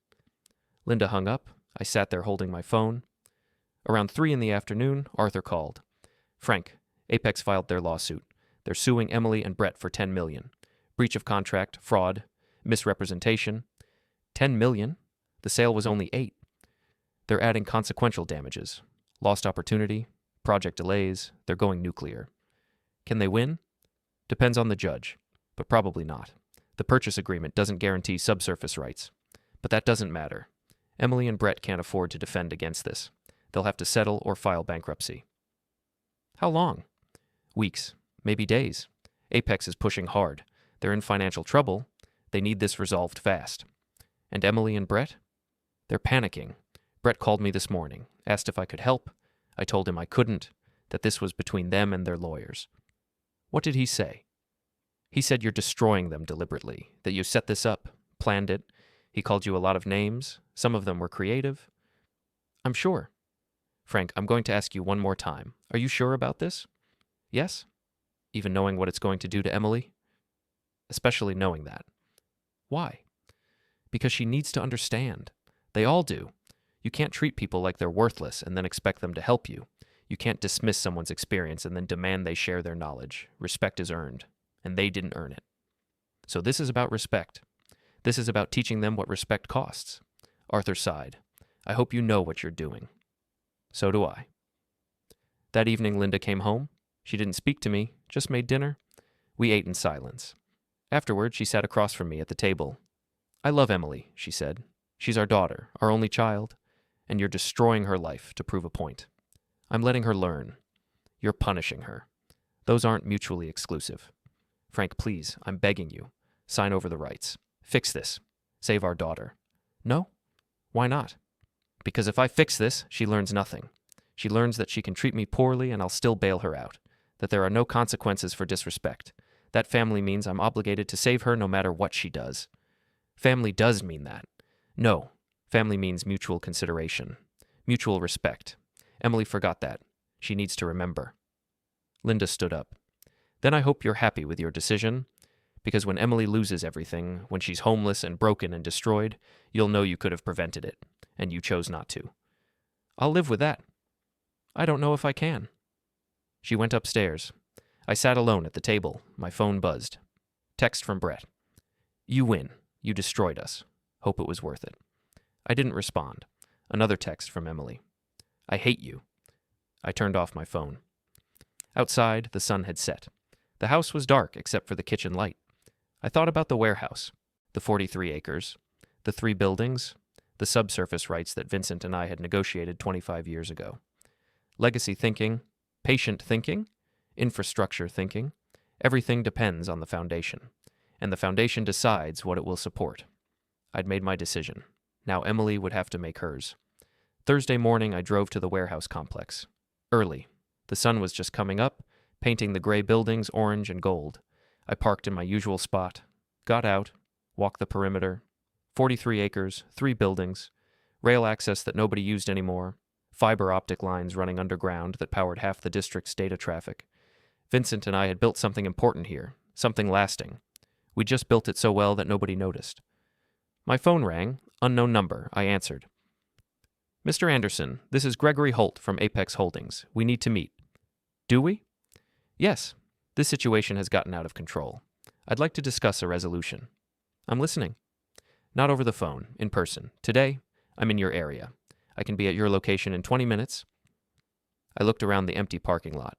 Linda hung up. I sat there holding my phone. Around 3 p.m, Arthur called. Frank, Apex filed their lawsuit. They're suing Emily and Brett for $10 million. Breach of contract, fraud, misrepresentation. $10 million? The sale was only $8 million. They're adding consequential damages. Lost opportunity, project delays, they're going nuclear. Can they win? Depends on the judge, but probably not. The purchase agreement doesn't guarantee subsurface rights. But that doesn't matter. Emily and Brett can't afford to defend against this. They'll have to settle or file bankruptcy. How long? Weeks, maybe days. Apex is pushing hard. They're in financial trouble. They need this resolved fast. And Emily and Brett? They're panicking. Brett called me this morning, asked if I could help. I told him I couldn't, that this was between them and their lawyers. What did he say? He said you're destroying them deliberately, that you set this up, planned it. He called you a lot of names. Some of them were creative. I'm sure. Frank, I'm going to ask you one more time. Are you sure about this? Yes? Even knowing what it's going to do to Emily? Especially knowing that. Why? Because she needs to understand. They all do. You can't treat people like they're worthless and then expect them to help you. You can't dismiss someone's experience and then demand they share their knowledge. Respect is earned, and they didn't earn it. So this is about respect. This is about teaching them what respect costs. Arthur sighed. I hope you know what you're doing. So do I. That evening, Linda came home. She didn't speak to me, just made dinner. We ate in silence. Afterward, she sat across from me at the table. I love Emily, she said. She's our daughter, our only child, and you're destroying her life to prove a point. I'm letting her learn. You're punishing her. Those aren't mutually exclusive. Frank, please, I'm begging you. Sign over the rights. Fix this. Save our daughter. No? Why not? Because if I fix this, she learns nothing. She learns that she can treat me poorly and I'll still bail her out. That there are no consequences for disrespect. That family means I'm obligated to save her no matter what she does. Family does mean that. No. Family means mutual consideration. Mutual respect. Emily forgot that. She needs to remember. Linda stood up. Then I hope you're happy with your decision, because when Emily loses everything, when she's homeless and broken and destroyed, you'll know you could have prevented it, and you chose not to. I'll live with that. I don't know if I can. She went upstairs. I sat alone at the table. My phone buzzed. Text from Brett. You win. You destroyed us. Hope it was worth it. I didn't respond. Another text from Emily. I hate you. I turned off my phone. Outside, the sun had set. The house was dark except for the kitchen light. I thought about the warehouse, the 43 acres, the 3 buildings, the subsurface rights that Vincent and I had negotiated 25 years ago. Legacy thinking, patient thinking, infrastructure thinking, everything depends on the foundation, and the foundation decides what it will support. I'd made my decision. Now Emily would have to make hers. Thursday morning, I drove to the warehouse complex. Early. The sun was just coming up, painting the gray buildings orange and gold. I parked in my usual spot, got out, walked the perimeter. 43 acres, 3 buildings, rail access that nobody used anymore, fiber optic lines running underground that powered half the district's data traffic. Vincent and I had built something important here, something lasting. We just built it so well that nobody noticed. My phone rang, unknown number. I answered. Mr. Anderson, this is Gregory Holt from Apex Holdings. We need to meet. Do we? Yes. This situation has gotten out of control. I'd like to discuss a resolution. I'm listening. Not over the phone, in person. Today, I'm in your area. I can be at your location in 20 minutes. I looked around the empty parking lot.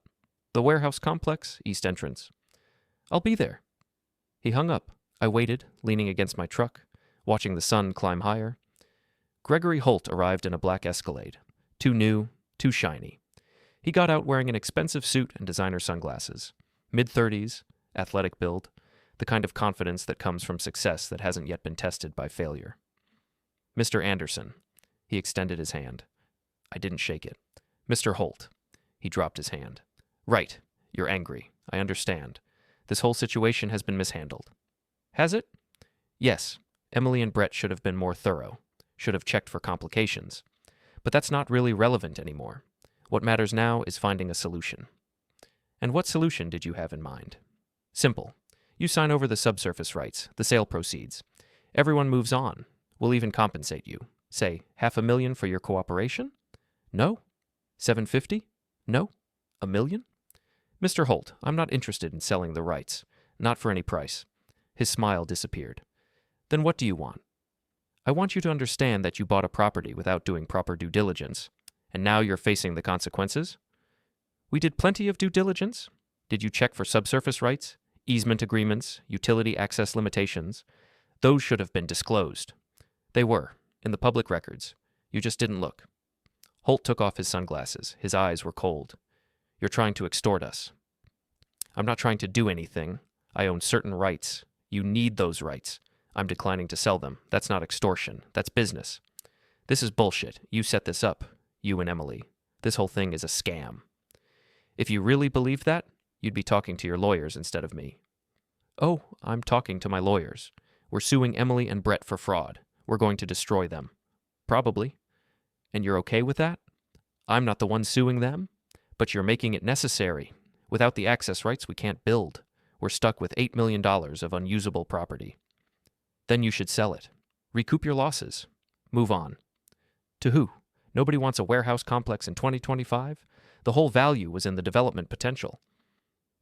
The warehouse complex, east entrance. I'll be there. He hung up. I waited, leaning against my truck, watching the sun climb higher. Gregory Holt arrived in a black Escalade. Too new, too shiny. He got out wearing an expensive suit and designer sunglasses. Mid-30s, athletic build, the kind of confidence that comes from success that hasn't yet been tested by failure. Mr. Anderson. He extended his hand. I didn't shake it. Mr. Holt. He dropped his hand. Right. You're angry. I understand. This whole situation has been mishandled. Has it? Yes. Emily and Brett should have been more thorough. Should have checked for complications. But that's not really relevant anymore. What matters now is finding a solution. And what solution did you have in mind? Simple. You sign over the subsurface rights, the sale proceeds. Everyone moves on. We'll even compensate you. Say, $500,000 for your cooperation? No? $750,000? No? $1 million? Mr. Holt, I'm not interested in selling the rights. Not for any price. His smile disappeared. Then what do you want? I want you to understand that you bought a property without doing proper due diligence, and now you're facing the consequences? We did plenty of due diligence. Did you check for subsurface rights, easement agreements, utility access limitations? Those should have been disclosed. They were, in the public records. You just didn't look. Holt took off his sunglasses. His eyes were cold. You're trying to extort us. I'm not trying to do anything. I own certain rights. You need those rights. I'm declining to sell them. That's not extortion. That's business. This is bullshit. You set this up. You and Emily. This whole thing is a scam. If you really believed that, you'd be talking to your lawyers instead of me. Oh, I'm talking to my lawyers. We're suing Emily and Brett for fraud. We're going to destroy them. Probably. And you're okay with that? I'm not the one suing them, but you're making it necessary. Without the access rights, we can't build. We're stuck with $8 million of unusable property. Then you should sell it. Recoup your losses. Move on. To who? Nobody wants a warehouse complex in 2025? The whole value was in the development potential,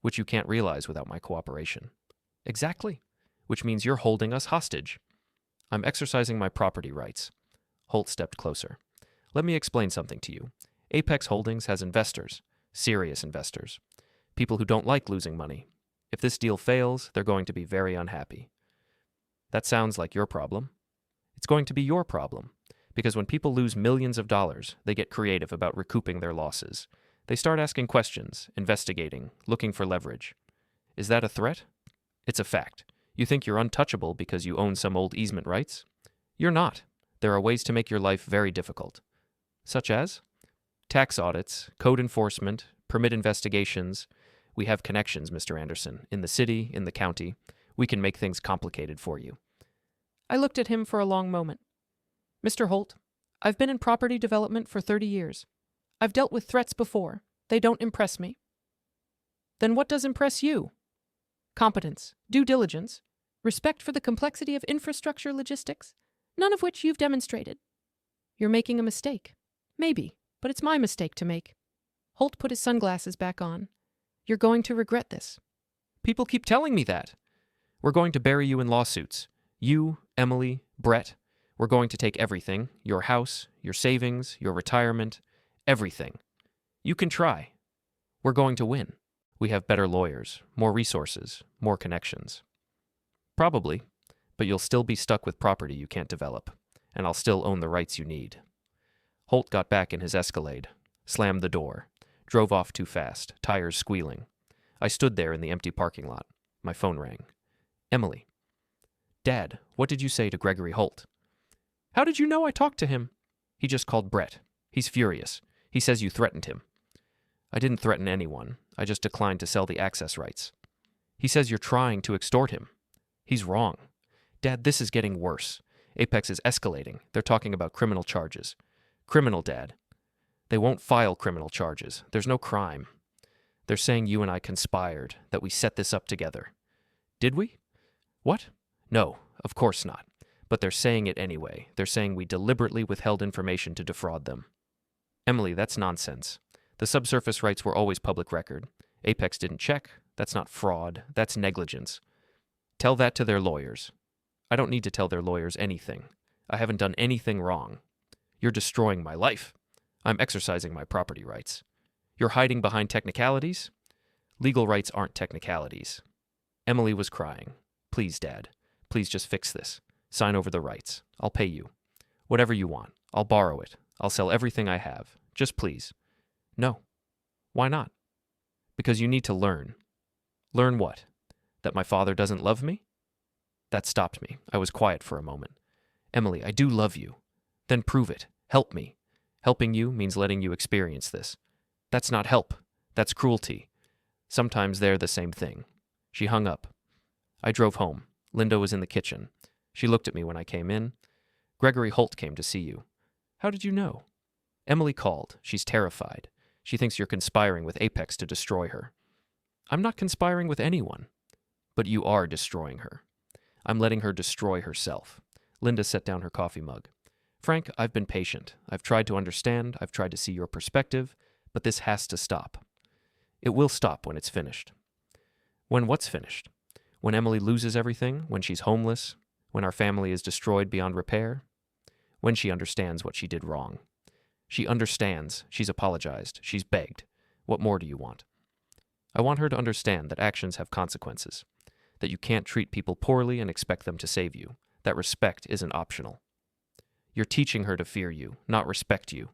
which you can't realize without my cooperation. Exactly. Which means you're holding us hostage. I'm exercising my property rights. Holt stepped closer. Let me explain something to you. Apex Holdings has investors, serious investors, people who don't like losing money. If this deal fails, they're going to be very unhappy. That sounds like your problem. It's going to be your problem, because when people lose millions of dollars, they get creative about recouping their losses. They start asking questions, investigating, looking for leverage. Is that a threat? It's a fact. You think you're untouchable because you own some old easement rights? You're not. There are ways to make your life very difficult. Such as? Tax audits, code enforcement, permit investigations. We have connections, Mr. Anderson, in the city, in the county. We can make things complicated for you. I looked at him for a long moment. Mr. Holt, I've been in property development for 30 years. I've dealt with threats before. They don't impress me. Then what does impress you? Competence, due diligence, respect for the complexity of infrastructure logistics, none of which you've demonstrated. You're making a mistake. Maybe, but it's my mistake to make. Holt put his sunglasses back on. You're going to regret this. People keep telling me that. We're going to bury you in lawsuits. You, Emily, Brett. We're going to take everything, your house, your savings, your retirement, everything. You can try. We're going to win. We have better lawyers, more resources, more connections. Probably, but you'll still be stuck with property you can't develop, and I'll still own the rights you need. Holt got back in his Escalade, slammed the door, drove off too fast, tires squealing. I stood there in the empty parking lot. My phone rang. Emily. Dad, what did you say to Gregory Holt? How did you know I talked to him? He just called Brett. He's furious. He says you threatened him. I didn't threaten anyone. I just declined to sell the access rights. He says you're trying to extort him. He's wrong. Dad, this is getting worse. Apex is escalating. They're talking about criminal charges. Criminal, Dad. They won't file criminal charges. There's no crime. They're saying you and I conspired, that we set this up together. Did we? What? No, of course not. But they're saying it anyway. They're saying we deliberately withheld information to defraud them. Emily, that's nonsense. The subsurface rights were always public record. Apex didn't check. That's not fraud. That's negligence. Tell that to their lawyers. I don't need to tell their lawyers anything. I haven't done anything wrong. You're destroying my life. I'm exercising my property rights. You're hiding behind technicalities? Legal rights aren't technicalities. Emily was crying. Please, Dad. Please just fix this. Sign over the rights. I'll pay you. Whatever you want. I'll borrow it. I'll sell everything I have. Just please. No. Why not? Because you need to learn. Learn what? That my father doesn't love me? That stopped me. I was quiet for a moment. Emily, I do love you. Then prove it. Help me. Helping you means letting you experience this. That's not help. That's cruelty. Sometimes they're the same thing. She hung up. I drove home. Linda was in the kitchen. She looked at me when I came in. Gregory Holt came to see you. How did you know? Emily called. She's terrified. She thinks you're conspiring with Apex to destroy her. I'm not conspiring with anyone. But you are destroying her. I'm letting her destroy herself. Linda set down her coffee mug. Frank, I've been patient. I've tried to understand. I've tried to see your perspective. But this has to stop. It will stop when it's finished. When what's finished? When Emily loses everything? When she's homeless? When our family is destroyed beyond repair? When she understands what she did wrong. She understands. She's apologized. She's begged. What more do you want? I want her to understand that actions have consequences. That you can't treat people poorly and expect them to save you. That respect isn't optional. You're teaching her to fear you, not respect you.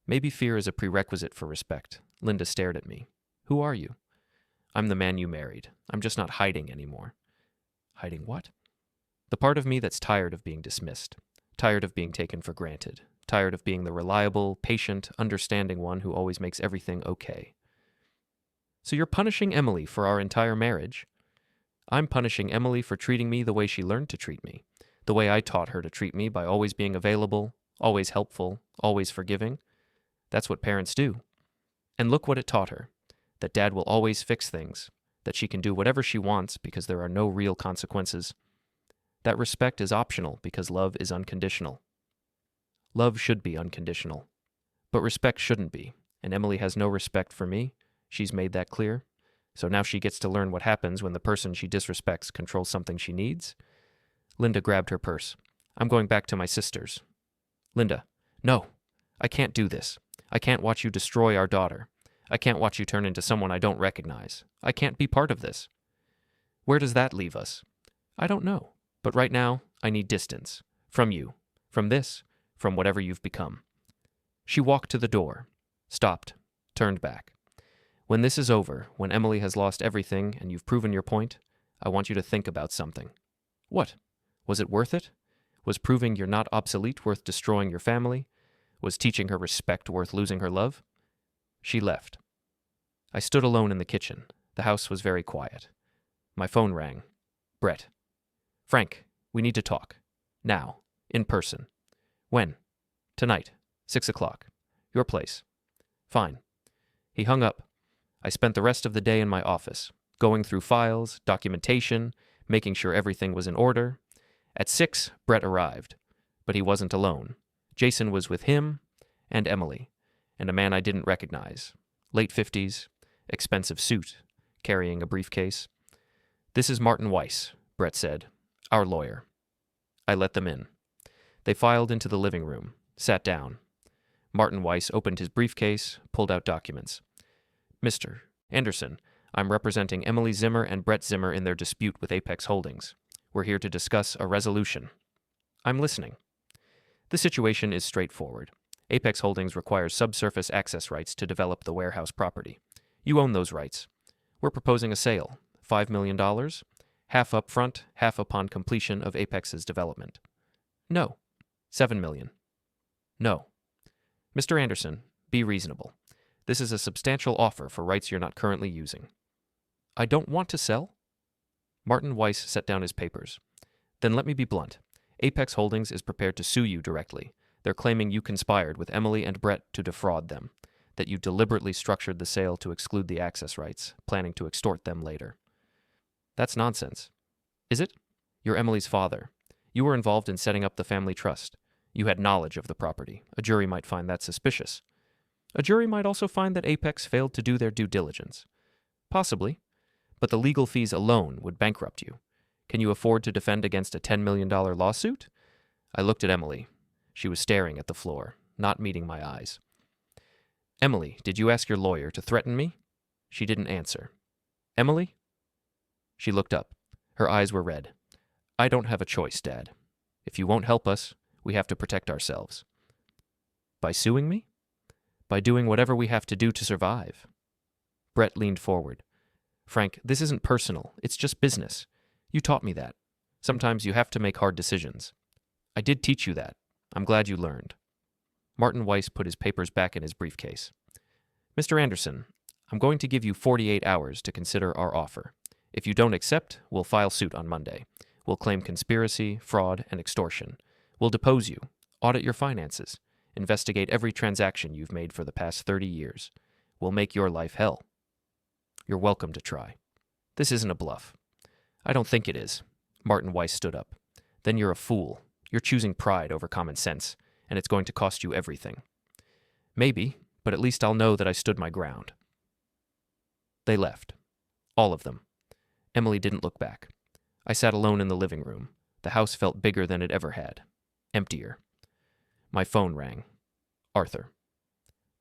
Maybe fear is a prerequisite for respect. Linda stared at me. Who are you? I'm the man you married. I'm just not hiding anymore. Hiding what? The part of me that's tired of being dismissed. Tired of being taken for granted. Tired of being the reliable, patient, understanding one who always makes everything okay. So you're punishing Emily for our entire marriage? I'm punishing Emily for treating me the way she learned to treat me. The way I taught her to treat me by always being available, always helpful, always forgiving. That's what parents do. And look what it taught her. That Dad will always fix things. That she can do whatever she wants because there are no real consequences. That respect is optional because love is unconditional. Love should be unconditional. But respect shouldn't be. And Emily has no respect for me. She's made that clear. So now she gets to learn what happens when the person she disrespects controls something she needs. Linda grabbed her purse. I'm going back to my sister's. Linda, no. I can't do this. I can't watch you destroy our daughter. I can't watch you turn into someone I don't recognize. I can't be part of this. Where does that leave us? I don't know. But right now, I need distance. From you. From this. From whatever you've become. She walked to the door. Stopped. Turned back. When this is over, when Emily has lost everything and you've proven your point, I want you to think about something. What? Was it worth it? Was proving you're not obsolete worth destroying your family? Was teaching her respect worth losing her love? She left. I stood alone in the kitchen. The house was very quiet. My phone rang. Brett. Frank, we need to talk. Now. In person. When? Tonight. 6 o'clock. Your place. Fine. He hung up. I spent the rest of the day in my office, going through files, documentation, making sure everything was in order. At 6, Brett arrived, but he wasn't alone. Jason was with him and Emily, and a man I didn't recognize. Late 50s, expensive suit, carrying a briefcase. This is Martin Weiss, Brett said, our lawyer. I let them in. They filed into the living room, sat down. Martin Weiss opened his briefcase, pulled out documents. Mr. Anderson, I'm representing Emily Zimmer and Brett Zimmer in their dispute with Apex Holdings. We're here to discuss a resolution. I'm listening. The situation is straightforward. Apex Holdings requires subsurface access rights to develop the warehouse property. You own those rights. We're proposing a sale, $5 million, half up front, half upon completion of Apex's development. No. $7 million. No. Mr. Anderson, be reasonable. This is a substantial offer for rights you're not currently using. I don't want to sell? Martin Weiss set down his papers. Then let me be blunt. Apex Holdings is prepared to sue you directly. They're claiming you conspired with Emily and Brett to defraud them, that you deliberately structured the sale to exclude the access rights, planning to extort them later. That's nonsense. Is it? You're Emily's father. You were involved in setting up the family trust. You had knowledge of the property. A jury might find that suspicious. A jury might also find that Apex failed to do their due diligence. Possibly. But the legal fees alone would bankrupt you. Can you afford to defend against a $10 million lawsuit? I looked at Emily. She was staring at the floor, not meeting my eyes. Emily, did you ask your lawyer to threaten me? She didn't answer. Emily? She looked up. Her eyes were red. I don't have a choice, Dad. If you won't help us, we have to protect ourselves. By suing me? By doing whatever we have to do to survive. Brett leaned forward. Frank, this isn't personal. It's just business. You taught me that. Sometimes you have to make hard decisions. I did teach you that. I'm glad you learned. Martin Weiss put his papers back in his briefcase. Mr. Anderson, I'm going to give you 48 hours to consider our offer. If you don't accept, we'll file suit on Monday. We'll claim conspiracy, fraud, and extortion. We'll depose you, audit your finances, investigate every transaction you've made for the past 30 years. We'll make your life hell. You're welcome to try. This isn't a bluff. I don't think it is. Martin Weiss stood up. Then you're a fool. You're choosing pride over common sense, and it's going to cost you everything. Maybe, but at least I'll know that I stood my ground. They left. All of them. Emily didn't look back. I sat alone in the living room. The house felt bigger than it ever had. Emptier. My phone rang. Arthur.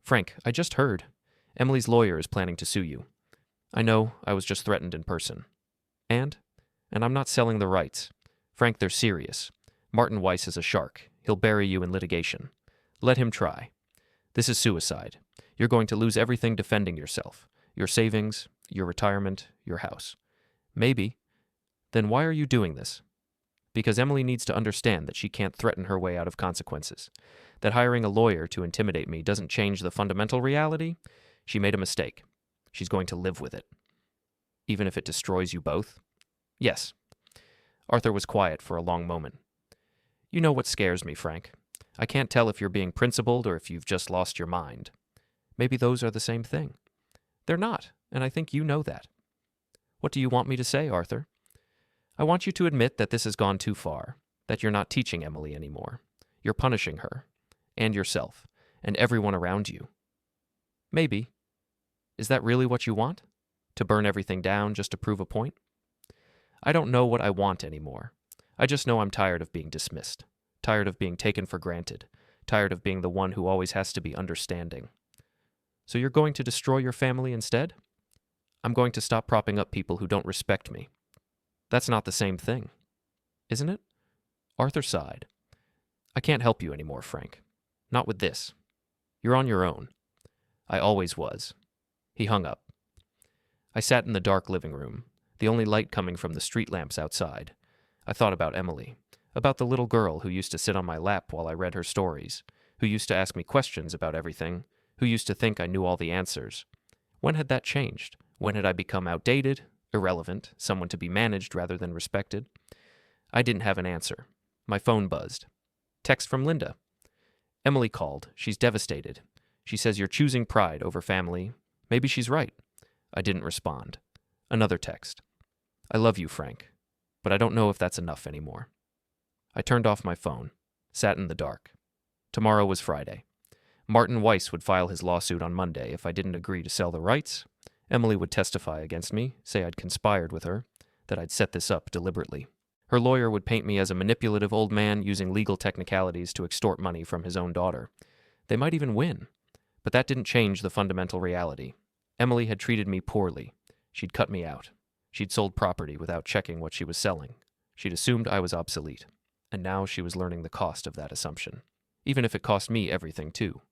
Frank, I just heard. Emily's lawyer is planning to sue you. I know, I was just threatened in person. And I'm not selling the rights. Frank, they're serious. Martin Weiss is a shark. He'll bury you in litigation. Let him try. This is suicide. You're going to lose everything defending yourself. Your savings, your retirement, your house. Maybe. Then why are you doing this? Because Emily needs to understand that she can't threaten her way out of consequences. That hiring a lawyer to intimidate me doesn't change the fundamental reality. She made a mistake. She's going to live with it. Even if it destroys you both? Yes. Arthur was quiet for a long moment. You know what scares me, Frank. I can't tell if you're being principled or if you've just lost your mind. Maybe those are the same thing. They're not, and I think you know that. What do you want me to say, Arthur? I want you to admit that this has gone too far, that you're not teaching Emily anymore. You're punishing her, and yourself, and everyone around you. Maybe. Is that really what you want? To burn everything down just to prove a point? I don't know what I want anymore. I just know I'm tired of being dismissed, tired of being taken for granted, tired of being the one who always has to be understanding. So you're going to destroy your family instead? I'm going to stop propping up people who don't respect me. That's not the same thing, isn't it? Arthur sighed. I can't help you anymore, Frank. Not with this. You're on your own. I always was. He hung up. I sat in the dark living room, the only light coming from the street lamps outside. I thought about Emily, about the little girl who used to sit on my lap while I read her stories, who used to ask me questions about everything, who used to think I knew all the answers. When had that changed? When had I become outdated, irrelevant, someone to be managed rather than respected? I didn't have an answer. My phone buzzed. Text from Linda. Emily called. She's devastated. She says you're choosing pride over family. Maybe she's right. I didn't respond. Another text. I love you, Frank, but I don't know if that's enough anymore. I turned off my phone, sat in the dark. Tomorrow was Friday. Martin Weiss would file his lawsuit on Monday if I didn't agree to sell the rights. Emily would testify against me, say I'd conspired with her, that I'd set this up deliberately. Her lawyer would paint me as a manipulative old man using legal technicalities to extort money from his own daughter. They might even win, but that didn't change the fundamental reality. Emily had treated me poorly. She'd cut me out. She'd sold property without checking what she was selling. She'd assumed I was obsolete, and now she was learning the cost of that assumption, even if it cost me everything too.